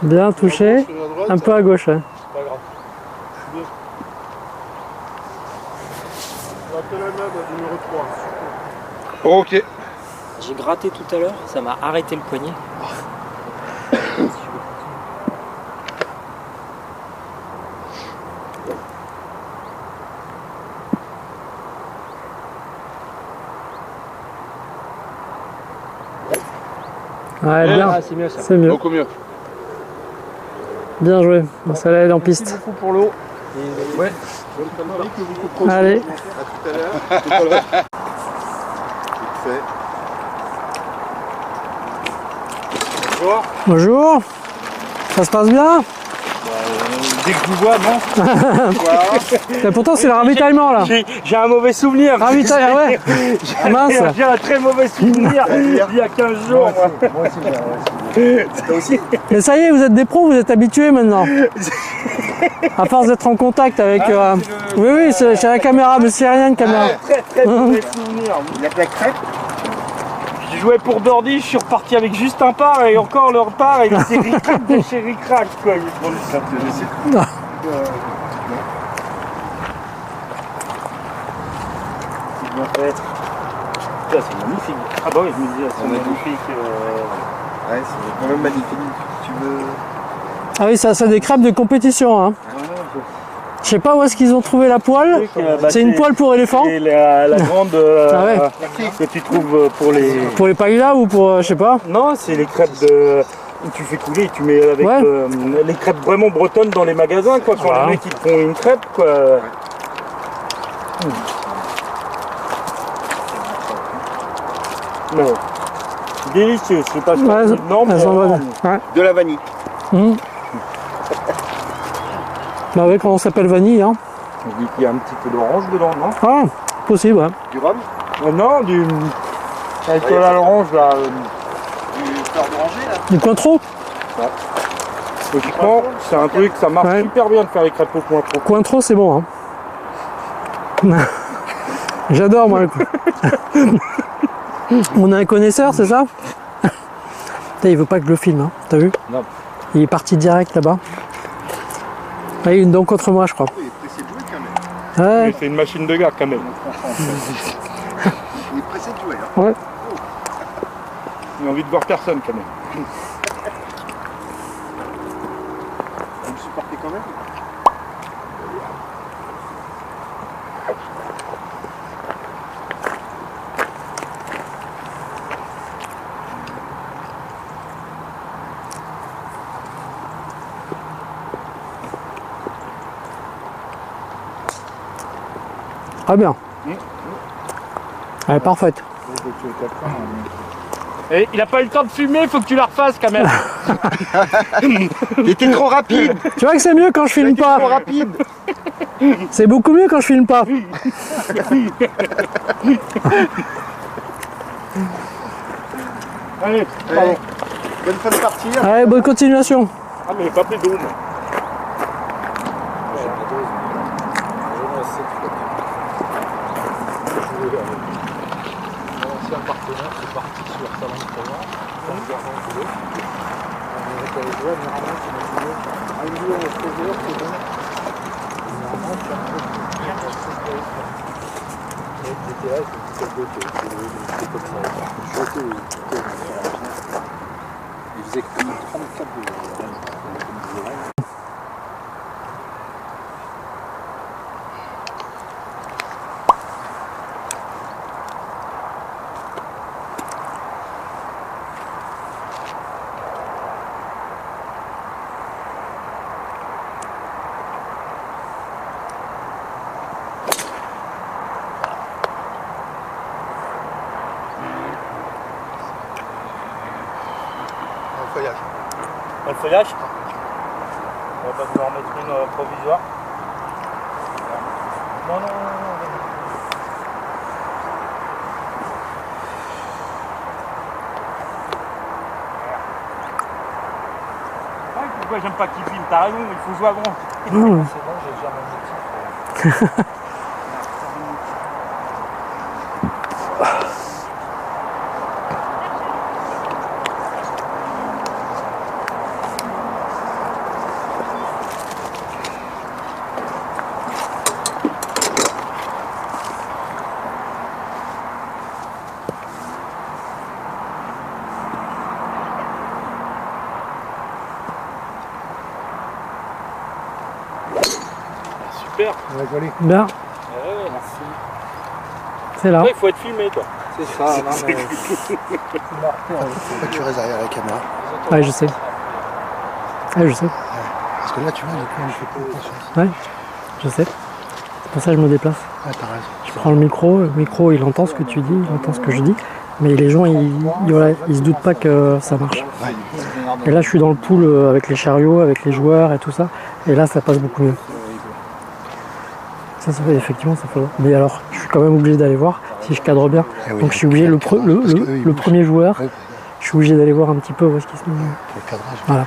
Speaker 1: Bien touché. Un peu à gauche. Hein.
Speaker 7: On va appeler la même, numéro 3.
Speaker 4: Ok.
Speaker 5: J'ai gratté tout à l'heure, ça m'a arrêté le poignet.
Speaker 1: Ouais, bien.
Speaker 5: Ah, c'est mieux ça.
Speaker 1: C'est mieux.
Speaker 4: Beaucoup mieux.
Speaker 1: Bien joué. Bon, celle-là, elle est en piste.
Speaker 5: Merci beaucoup pour l'eau.
Speaker 7: Ouais.
Speaker 1: Allez.
Speaker 7: À tout à l'heure. Bonjour.
Speaker 1: Bonjour. Ça se passe bien?
Speaker 7: Dès que je vous vois, non.
Speaker 1: Et pourtant, c'est le ravitaillement là.
Speaker 5: J'ai un mauvais souvenir.
Speaker 1: Ravitaillement, ouais. Mince.
Speaker 5: J'ai un très mauvais souvenir il y a 15 jours. Moi.
Speaker 9: Moi aussi, Toi aussi.
Speaker 1: Mais ça y est, vous êtes des pros, vous êtes habitués maintenant. À force d'être en contact avec... Oui, oui, c'est la caméra, mais c'est rien de caméra.
Speaker 9: Très mauvais souvenir. Il y a de la crêpe. Je jouais pour Birdie, je suis reparti avec juste un par et encore le repart, il s'est ric-rac de chez ric-rac quoi.
Speaker 1: Non.
Speaker 9: C'est bien fait. Ça, c'est magnifique. Ah bah oui, je me disais, c'est magnifique.
Speaker 4: Ouais, c'est quand même magnifique. Si tu veux.
Speaker 1: Ah oui, ça c'est des crêpes de compétition. Hein. Je sais pas où est-ce qu'ils ont trouvé la poêle. C'est une poêle pour éléphant.
Speaker 9: C'est la grande
Speaker 1: Ah ouais.
Speaker 9: que tu trouves pour les...
Speaker 1: Pour les paillas ou pour, je sais pas.
Speaker 9: Non, c'est les crêpes de... où tu fais couler, tu mets avec
Speaker 1: Ouais.
Speaker 9: les crêpes vraiment bretonnes dans les magasins, quoi. Quand
Speaker 1: Voilà.
Speaker 9: les mecs ils te font une crêpe, quoi. Non. Délicieux, je sais pas si
Speaker 1: Ouais,
Speaker 9: c'est énorme,
Speaker 1: elles sont
Speaker 9: mais
Speaker 1: bonnes. Ouais.
Speaker 4: De la vanille.
Speaker 1: Mmh. Bah ouais, quand on s'appelle vanille, hein.
Speaker 9: on dit qu'il y a un petit peu d'orange dedans, non?
Speaker 1: Ah, possible, ouais.
Speaker 4: Du rhum.
Speaker 9: Non, du... avec à l'orange, là.
Speaker 4: Du fleur d'oranger là.
Speaker 1: Du Cointreau.
Speaker 9: Logiquement, c'est un truc, ça marche
Speaker 1: Ouais.
Speaker 9: super bien de faire les crêpes au Cointreau.
Speaker 1: Cointreau, c'est bon, hein. J'adore, moi. On a un connaisseur, c'est ça? Putain, il veut pas que je le filme, hein. T'as vu?
Speaker 9: Non.
Speaker 1: Il est parti direct là-bas. Ah, il y a une dent contre moi, je crois.
Speaker 4: Il est pressé de jouer quand même.
Speaker 1: Ouais.
Speaker 9: Mais c'est une machine de guerre quand même.
Speaker 4: Il est pressé de jouer. Hein.
Speaker 1: Ouais.
Speaker 9: J'ai envie de voir personne quand même.
Speaker 4: Vous me supportez quand même.
Speaker 1: Très bien. Elle est parfaite.
Speaker 9: Et il a pas eu le temps de fumer, faut que tu la refasses quand même.
Speaker 4: Il était trop rapide.
Speaker 1: Tu vois que c'est mieux quand je filme pas.
Speaker 4: Trop rapide.
Speaker 1: C'est beaucoup mieux quand je filme pas.
Speaker 9: Allez,
Speaker 4: Allez, bonne fin de partie.
Speaker 1: Allez, bonne continuation.
Speaker 9: Ah mais il est pas plus d'eau.
Speaker 10: Un partenaire qui est parti sur Salon de Provence, en regardant le boulot. On est allé jouer, normalement, c'est notre boulot. À une jour, au 13h, c'est bon. Normalement, c'est un peu plus bien parce que c'est avec GTA, c'est comme ça. Il faisait 34 degrés.
Speaker 4: Feuillage.
Speaker 9: Le feuillage. On va pas devoir mettre une provisoire. Non, non, non, non. Ouais, pourquoi j'aime pas qu'il filme? T'as raison, il faut jouer avant.
Speaker 1: Mmh.
Speaker 10: C'est bon, j'ai déjà mon motif.
Speaker 9: Super.
Speaker 1: Bien.
Speaker 9: Merci.
Speaker 1: C'est là.
Speaker 9: Il faut être filmé, toi.
Speaker 10: C'est ça, non mais...
Speaker 8: Pourquoi tu restes derrière la caméra?
Speaker 1: Ouais, je sais. Ouais, je sais.
Speaker 8: Parce que là, tu vois, du coup, on ne fait pas confiance.
Speaker 1: Ouais, je sais. C'est pour ça que je me déplace.
Speaker 8: Ouais, t'as raison.
Speaker 1: Je prends le micro, il entend ce que tu dis, il entend ce que je dis. Mais les gens, ils se doutent pas que ça marche. Et là, je suis dans le pool avec les chariots, avec les joueurs et tout ça. Et là, ça passe beaucoup mieux. Ça fait effectivement, ça fait. Mais alors, je suis quand même obligé d'aller voir si je cadre bien.
Speaker 8: Eh oui,
Speaker 1: Donc, je suis obligé, le premier joueur, je suis obligé d'aller voir un petit peu où est-ce qu'il se met.
Speaker 10: Le cadrage.
Speaker 1: Voilà.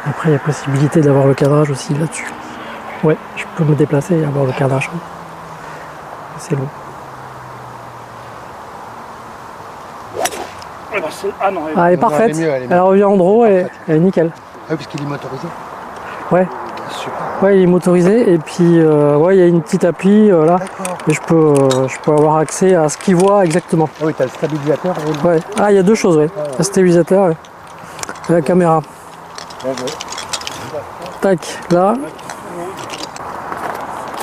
Speaker 1: Après, il y a possibilité d'avoir le cadrage aussi là-dessus. Ouais, je peux me déplacer et avoir le cadrage. C'est long.
Speaker 10: Ah non,
Speaker 1: Ah, elle est parfaite. Elle revient en draw et elle est nickel.
Speaker 10: Ah oui, parce qu'il est motorisé.
Speaker 1: Ouais.
Speaker 10: Super.
Speaker 1: Ouais, il est motorisé et puis ouais, il y a une petite appli là et je peux avoir accès à ce qu'il voit exactement.
Speaker 10: Ah oui, tu as le stabilisateur.
Speaker 1: Ouais. Ah, il y a deux choses, ouais. Le stabilisateur et la caméra. Tac, là.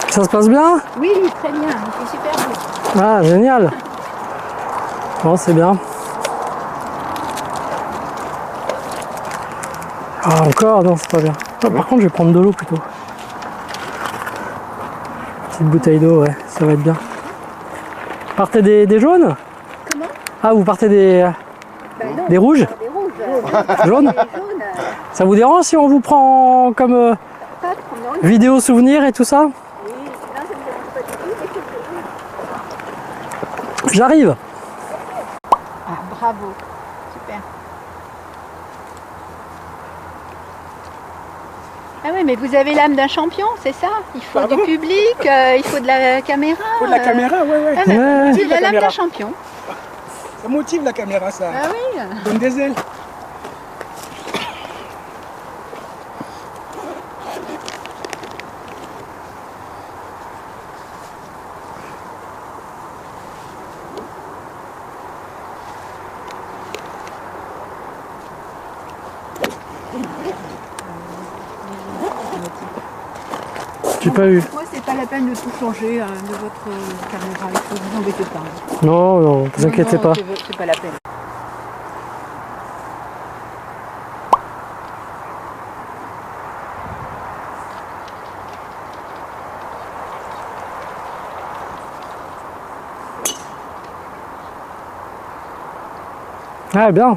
Speaker 1: Ça se passe bien?
Speaker 6: Oui, très bien, il fait super beau.
Speaker 1: Ah, génial. Bon, c'est bien. Ah, encore? Non, c'est pas bien. Ah, par contre, je vais prendre de l'eau plutôt. Petite bouteille d'eau, ouais, ça va être bien. Partez des jaunes?
Speaker 6: Comment?
Speaker 1: Ah, vous partez des rouges?
Speaker 6: Des rouges.
Speaker 1: Jaunes? Ça vous dérange si on vous prend comme vidéo souvenir et tout ça?
Speaker 6: Oui, non, ça ne me dérange pas du tout.
Speaker 1: J'arrive.
Speaker 6: Ah, bravo, super. Ah oui, mais vous avez l'âme d'un champion, c'est ça? Il faut du public, il faut de la caméra.
Speaker 7: Il faut de la caméra, ouais.
Speaker 6: Ah, mais
Speaker 1: Ouais.
Speaker 6: il a l'âme d'un champion.
Speaker 7: Ça motive la caméra, ça.
Speaker 6: Ah oui.
Speaker 7: Donne des ailes.
Speaker 1: J'ai pas eu.
Speaker 6: Moi, c'est pas la peine de tout changer de votre caméra, il faut vous embêtez pas.
Speaker 1: Non, non, vous inquiétez pas.
Speaker 6: C'est pas la peine.
Speaker 1: Ah, bien.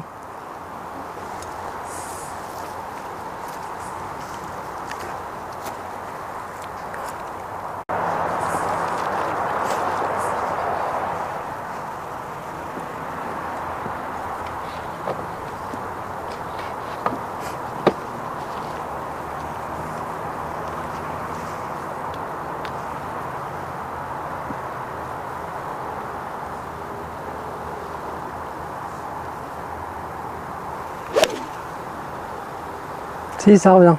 Speaker 1: Si, ça revient.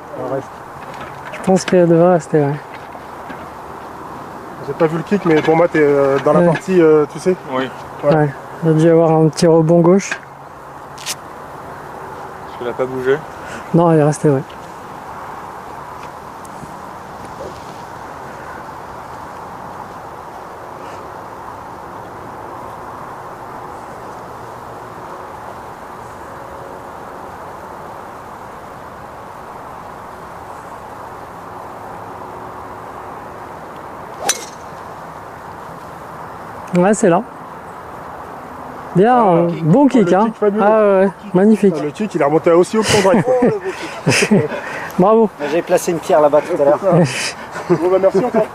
Speaker 1: Je pense qu'elle devrait rester, ouais.
Speaker 11: J'ai pas vu le kick, mais pour moi, t'es dans la partie, tu sais.
Speaker 3: Oui.
Speaker 1: Ouais. Il a dû y avoir un petit rebond gauche.
Speaker 3: Parce qu'elle a pas bougé.
Speaker 1: Non, elle est restée, ouais. Ouais, c'est là. Bien, bon kick, hein. Ah ouais, magnifique.
Speaker 11: Le kick, il est remonté aussi haut que ton drive.
Speaker 1: Bravo.
Speaker 10: J'ai placé une pierre là-bas tout à l'heure.
Speaker 11: Bon, bah merci encore.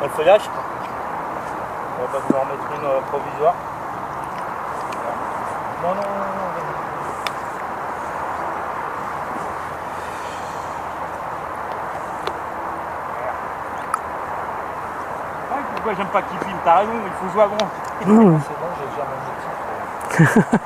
Speaker 10: Le feuillage. On va vous en mettre une provisoire. Non. Pourquoi j'aime pas qu'il filme? T'as raison, il faut jouer à grand. C'est bon, j'ai déjà mon outil.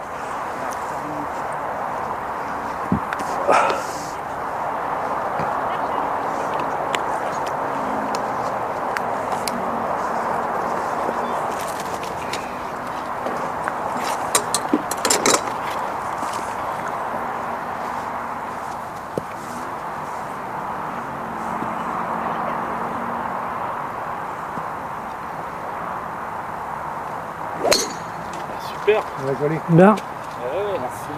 Speaker 11: Super.
Speaker 1: Bien.
Speaker 10: Ouais, merci.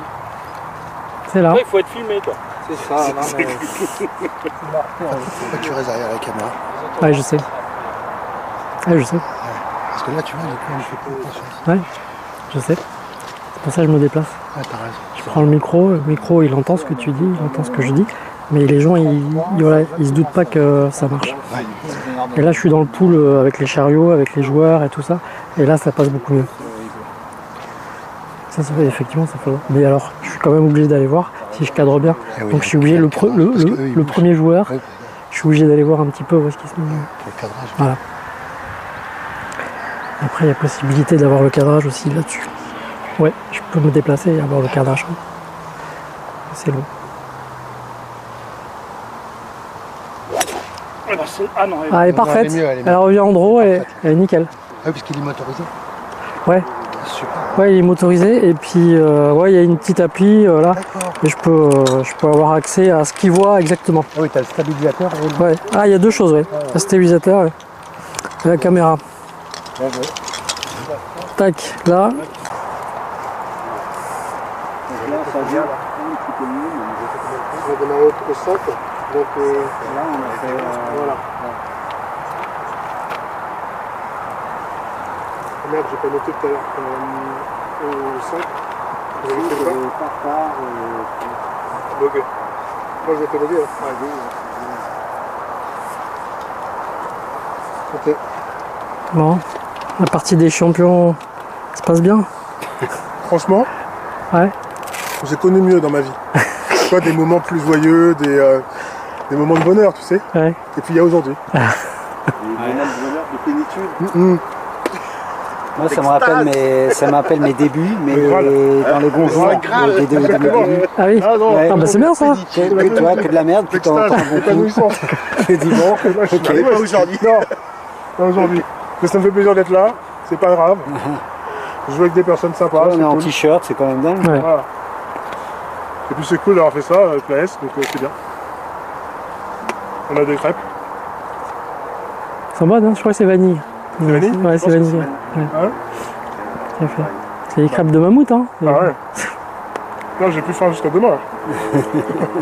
Speaker 1: C'est là.
Speaker 5: Après, il faut être filmé, quoi.
Speaker 10: C'est ça, non mais...
Speaker 9: Tu restes derrière la caméra.
Speaker 1: Ouais, je sais. Ouais, je sais.
Speaker 9: Parce que là, tu vois, il est plus en attention.
Speaker 1: Ouais, je sais. C'est pour ça que je me déplace.
Speaker 9: Ah, t'as raison.
Speaker 1: Je prends le micro, il entend ce que tu dis, il entend ce que je dis. Mais les gens, ils se doutent pas que ça marche. Et là, je suis dans le pool avec les chariots, avec les joueurs et tout ça. Et là, ça passe beaucoup mieux. Ça fait, effectivement, ça fait. Mais alors, je suis quand même obligé d'aller voir si je cadre bien. Donc, je suis obligé, le premier joueur, je suis obligé d'aller voir un petit peu où est-ce qu'il se met.
Speaker 9: Le cadrage.
Speaker 1: Voilà. Après, il y a possibilité d'avoir le cadrage aussi là-dessus. Ouais, je peux me déplacer et avoir le cadrage. C'est long.
Speaker 11: Ah non,
Speaker 1: Ah, elle est parfaite. Elle revient en draw et elle est nickel.
Speaker 9: Ah, puisqu'il est motorisé.
Speaker 1: Ouais.
Speaker 9: Super.
Speaker 1: Ouais, il est motorisé et puis ouais, il y a une petite appli là et je peux avoir accès à ce qu'il voit exactement.
Speaker 9: Ah oui, t'as le stabilisateur et le...
Speaker 1: Ouais. Ah, il y a deux choses, ouais. Le stabilisateur et la caméra.
Speaker 9: Ouais, ouais.
Speaker 1: Tac, là.
Speaker 9: Là, ça vient. On a donné un autre 5. Donc là, on a fait... voilà. Merde, j'ai pas noté tout à l'heure. Au 5. Vous avez fait quoi? Ok. Moi, je vais te le dire. Ok.
Speaker 1: Bon. La partie des champions se passe bien.
Speaker 11: Franchement,
Speaker 1: Ouais.
Speaker 11: j'ai connu mieux dans ma vie. Tu vois, des moments plus joyeux, des moments de bonheur, tu sais.
Speaker 1: Ouais.
Speaker 11: Et puis il y a aujourd'hui.
Speaker 8: Des moments de bonheur, de plénitude.
Speaker 10: Moi, ça me rappelle mes débuts, mais
Speaker 11: voilà.
Speaker 10: dans les bons jours, les débuts.
Speaker 1: Ah oui.
Speaker 11: Ah non,
Speaker 10: Ouais.
Speaker 1: Ah bah c'est bien ça.
Speaker 10: Que de la merde, puis t'en entends un bon coup.
Speaker 11: épanouissant.
Speaker 10: Je dis bon,
Speaker 11: Là, je suis
Speaker 10: ok.
Speaker 11: pas aujourd'hui. Non, pas aujourd'hui. Mais ça me fait plaisir d'être là, c'est pas grave. Je joue avec des personnes sympas.
Speaker 10: On
Speaker 11: c'est
Speaker 10: est en
Speaker 11: cool.
Speaker 10: t-shirt, c'est quand même dingue.
Speaker 1: Ouais.
Speaker 11: Voilà. Et puis c'est cool d'avoir fait ça avec la S, donc c'est bien. On a des crêpes.
Speaker 1: C'est en mode, hein, je crois que c'est vanille.
Speaker 11: C'est vanille?
Speaker 1: Ouais, c'est vanille. Ouais.
Speaker 11: Hein?
Speaker 1: Tout à fait. C'est les crêpes de mammouth, hein.
Speaker 11: Ah ouais. Non, j'ai plus faim jusqu'à demain.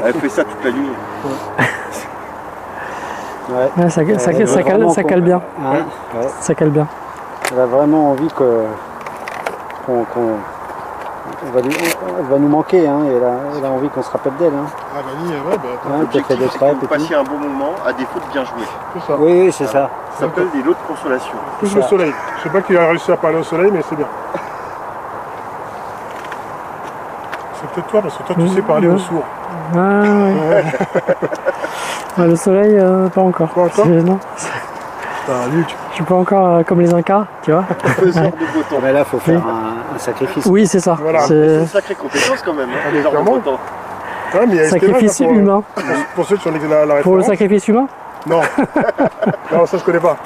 Speaker 8: Elle fait ça toute la nuit.
Speaker 10: Ouais.
Speaker 1: Ouais, ça cale bien.
Speaker 10: Hein, ouais.
Speaker 1: Ça cale bien.
Speaker 10: Elle a vraiment envie elle va nous manquer, hein, et elle a envie qu'on se rappelle d'elle. Hein.
Speaker 11: Ah vanille, ouais, bah attends.
Speaker 10: Hein, t'as fait des
Speaker 8: L'objectif, c'est que
Speaker 10: crêpes
Speaker 8: vous
Speaker 10: et tout.
Speaker 8: passiez un bon moment, à défaut de bien jouer.
Speaker 11: C'est ça.
Speaker 10: Oui, oui, c'est ça.
Speaker 8: Ça s'appelle des lots de consolation.
Speaker 11: Plus le soleil. Je sais pas qui a réussi à parler au soleil, mais c'est bien. C'est peut-être toi, parce que toi tu sais parler aux sourds.
Speaker 1: Ah ouais. Ouais, le soleil, pas encore.
Speaker 11: Pas encore
Speaker 1: Non.
Speaker 11: Putain, Luc.
Speaker 1: Je suis pas encore comme les Incas, tu vois.
Speaker 8: Faiseur de beau temps.
Speaker 10: Mais là, il faut faire un sacrifice.
Speaker 1: Oui, c'est ça.
Speaker 11: Voilà.
Speaker 8: C'est
Speaker 1: C'est
Speaker 8: une sacrée compétence quand même, hein,
Speaker 11: Ah,
Speaker 8: faiseur de
Speaker 11: clairement.
Speaker 8: beau temps.
Speaker 11: Ouais, mais il y a
Speaker 1: sacrifice
Speaker 11: Esteban, là,
Speaker 1: humain.
Speaker 11: pour ceux qui ont la référence.
Speaker 1: Pour le sacrifice humain.
Speaker 11: Non. Non, ça je connais pas.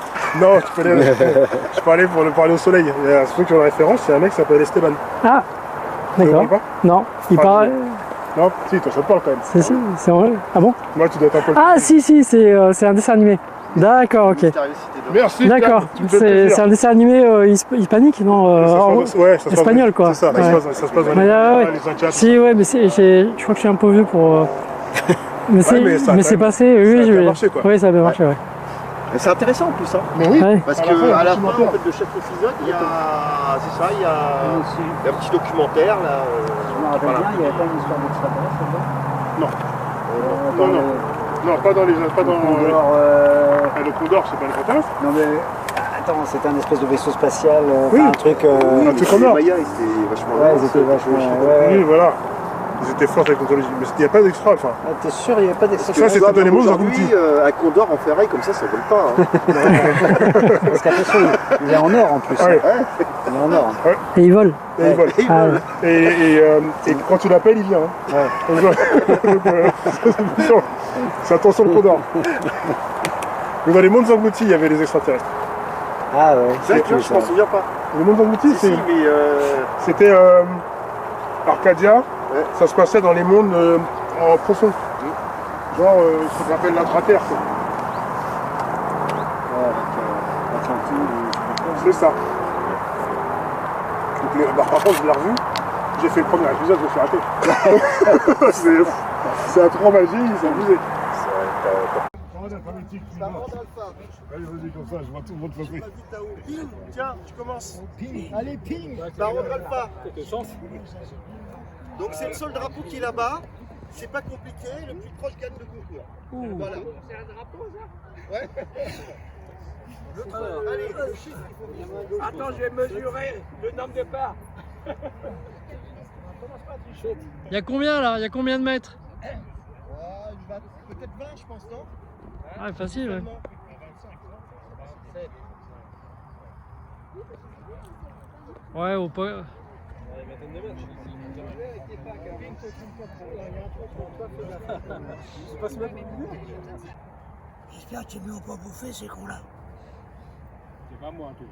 Speaker 11: Non, je parlais pour le parler au soleil. Il y a ceux qui ont la référence, c'est un mec qui s'appelle Esteban.
Speaker 1: Ah,
Speaker 11: Tu ne
Speaker 1: d'accord.
Speaker 11: parles pas?
Speaker 1: Non, il
Speaker 11: Ah,
Speaker 1: parle.
Speaker 11: Non, si, toi ça te parle quand même.
Speaker 1: C'est vrai. Ah bon?
Speaker 11: Moi tu dois être un peu...
Speaker 1: Ah si, c'est un dessin animé. D'accord, ok.
Speaker 8: Mystérieux Cité d'Or.
Speaker 11: Merci.
Speaker 1: D'accord.
Speaker 11: Pierre, tu me fais
Speaker 1: C'est
Speaker 11: plaisir.
Speaker 1: un dessin animé hispanique, non?
Speaker 11: Ouais, ça se passe-
Speaker 1: espagnol, quoi.
Speaker 11: C'est ça,
Speaker 1: Ouais.
Speaker 11: ça se passe dans
Speaker 1: Ouais, ouais.
Speaker 11: les Incas.
Speaker 1: Si, ouais, mais je crois que je suis un peu vieux pour. Mais c'est
Speaker 11: mais ça a
Speaker 1: mais
Speaker 11: quand
Speaker 1: c'est
Speaker 11: même-
Speaker 1: passé.
Speaker 11: ça
Speaker 1: Oui,
Speaker 11: a
Speaker 1: je
Speaker 11: bien
Speaker 1: vais.
Speaker 11: marché, quoi.
Speaker 1: Oui, ça a bien marché, ouais.
Speaker 8: Mais c'est intéressant en plus, hein.
Speaker 11: Mais oui.
Speaker 1: Ouais.
Speaker 8: Parce
Speaker 11: À la
Speaker 8: que
Speaker 11: fin, il y a
Speaker 8: à
Speaker 11: un
Speaker 8: la fin,
Speaker 11: documentaire.
Speaker 8: en fait, de chaque épisode, il y a, c'est ça, il y a un petit documentaire là.
Speaker 10: Je me rappelle bien, il n'y avait pas une histoire d'extraterrestre là-dedans.
Speaker 11: Non, pas dans les... Pas dans...
Speaker 10: Alors,
Speaker 11: le Condor, c'est pas le Condor.
Speaker 10: non mais, attends, c'était un espèce de vaisseau spatial,
Speaker 11: Oui.
Speaker 10: enfin, un truc...
Speaker 11: Un truc en
Speaker 8: Les
Speaker 11: or.
Speaker 8: Mayas, ils étaient vachement
Speaker 10: Ouais,
Speaker 8: loin,
Speaker 10: ils étaient
Speaker 8: ça,
Speaker 10: vachement...
Speaker 8: je-
Speaker 10: Ouais.
Speaker 11: Oui, voilà. Ils étaient forts avec l'ontologie. Mais il n'y a pas d'extra, enfin.
Speaker 10: Ah, t'es sûr, il n'y avait pas
Speaker 8: Parce que
Speaker 10: d'extraterrestre?
Speaker 11: Ça, c'était dans les mots,
Speaker 8: aujourd'hui,
Speaker 11: Zargouti.
Speaker 8: un condor en ferraille comme ça vole pas. Hein.
Speaker 10: Parce qu'attention, il est en or en plus.
Speaker 11: Ouais.
Speaker 10: Il est en or.
Speaker 1: Et ils volent.
Speaker 11: Et ils volent.
Speaker 1: Ah, ouais.
Speaker 11: Et quand tu l'appelles, il vient. Hein. Donc, c'est attention le Condor. Mais dans les mondes Zangouti, il y avait les extraterrestres.
Speaker 10: Ah ouais.
Speaker 8: C'est vrai que là, je m'en souviens pas.
Speaker 11: Les mondes Zangouti,
Speaker 8: Si, mais
Speaker 11: c'était Arcadia.
Speaker 8: Ouais.
Speaker 11: Ça se passait dans les mondes en profond. Genre ce qu'on appelle l'intra-terre. quoi.
Speaker 10: Ouais, avec Atlantide,
Speaker 11: C'est ça. Donc, par contre, je l'ai revu. J'ai fait le premier épisode, je me suis raté. C'est un trop magie, c'est abusé. Allez, vas-y, comme ça, je vois tout le monde passer.
Speaker 9: Ping, tiens, tu commences. Ping. Allez, ping. Baron d'Alpha. Donc c'est le seul drapeau qui est là-bas. C'est pas compliqué, le plus proche gagne le concours. Voilà. C'est un drapeau, ça? Ouais. Allez, le chiffre, il faut bien.
Speaker 2: Attends, je vais mesurer le nombre de parts.
Speaker 1: Il y a combien là? Il y a combien de mètres?
Speaker 9: Peut-être 20, je pense, non?
Speaker 1: Ah, facile, ouais. Ouais, au pas.
Speaker 9: J'espère qu'ils ne l'ont pas bouffé, ces cons-là.
Speaker 10: C'est pas moi en tout cas.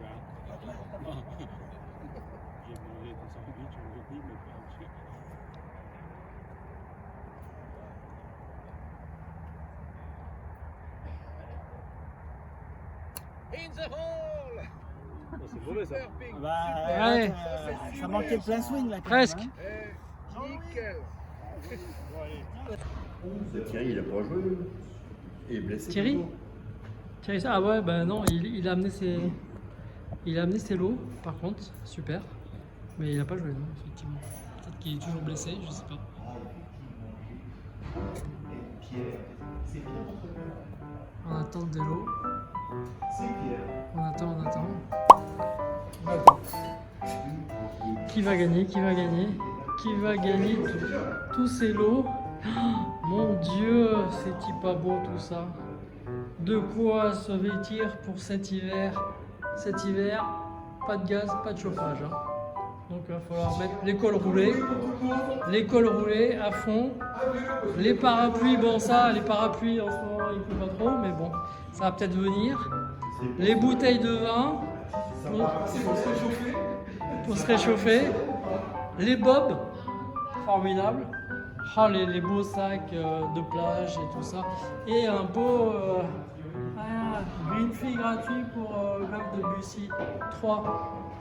Speaker 10: J'ai mangé des sandwichs aujourd'hui, mais pas ensuite.
Speaker 2: In the hole!
Speaker 10: C'est mauvais ça.
Speaker 1: Ouais.
Speaker 9: Ça manquait le plein swing, là.
Speaker 1: Presque.
Speaker 2: Nickel!
Speaker 8: Thierry, il a pas joué. Il est blessé.
Speaker 1: Thierry? Thierry, ah ouais, bah non, il a amené ses lots, par contre, super. Mais il a pas joué, non, effectivement. Peut-être qu'il est toujours blessé, je sais pas. On attend des lots. On attend. Qui va gagner? Qui va gagner tous ces lots? Mon Dieu, c'est-il pas beau tout ça? De quoi se vêtir pour cet hiver? Cet hiver, pas de gaz, pas de chauffage. Hein. Donc il va falloir mettre l'école roulée à fond. Les parapluies, bon ça, les parapluies en ce moment il ne faut pas trop, mais bon, ça va peut-être venir. Les bouteilles de vin pour se réchauffer. Les bobs, formidable. Oh, les beaux sacs de plage et tout ça. Et un beau green fee gratuit pour le golf de Bussy 3.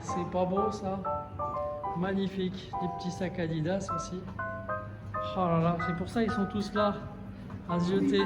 Speaker 1: C'est pas beau ça? Magnifique. Des petits sacs Adidas aussi. Oh là là, c'est pour ça ils sont tous là à se jeter.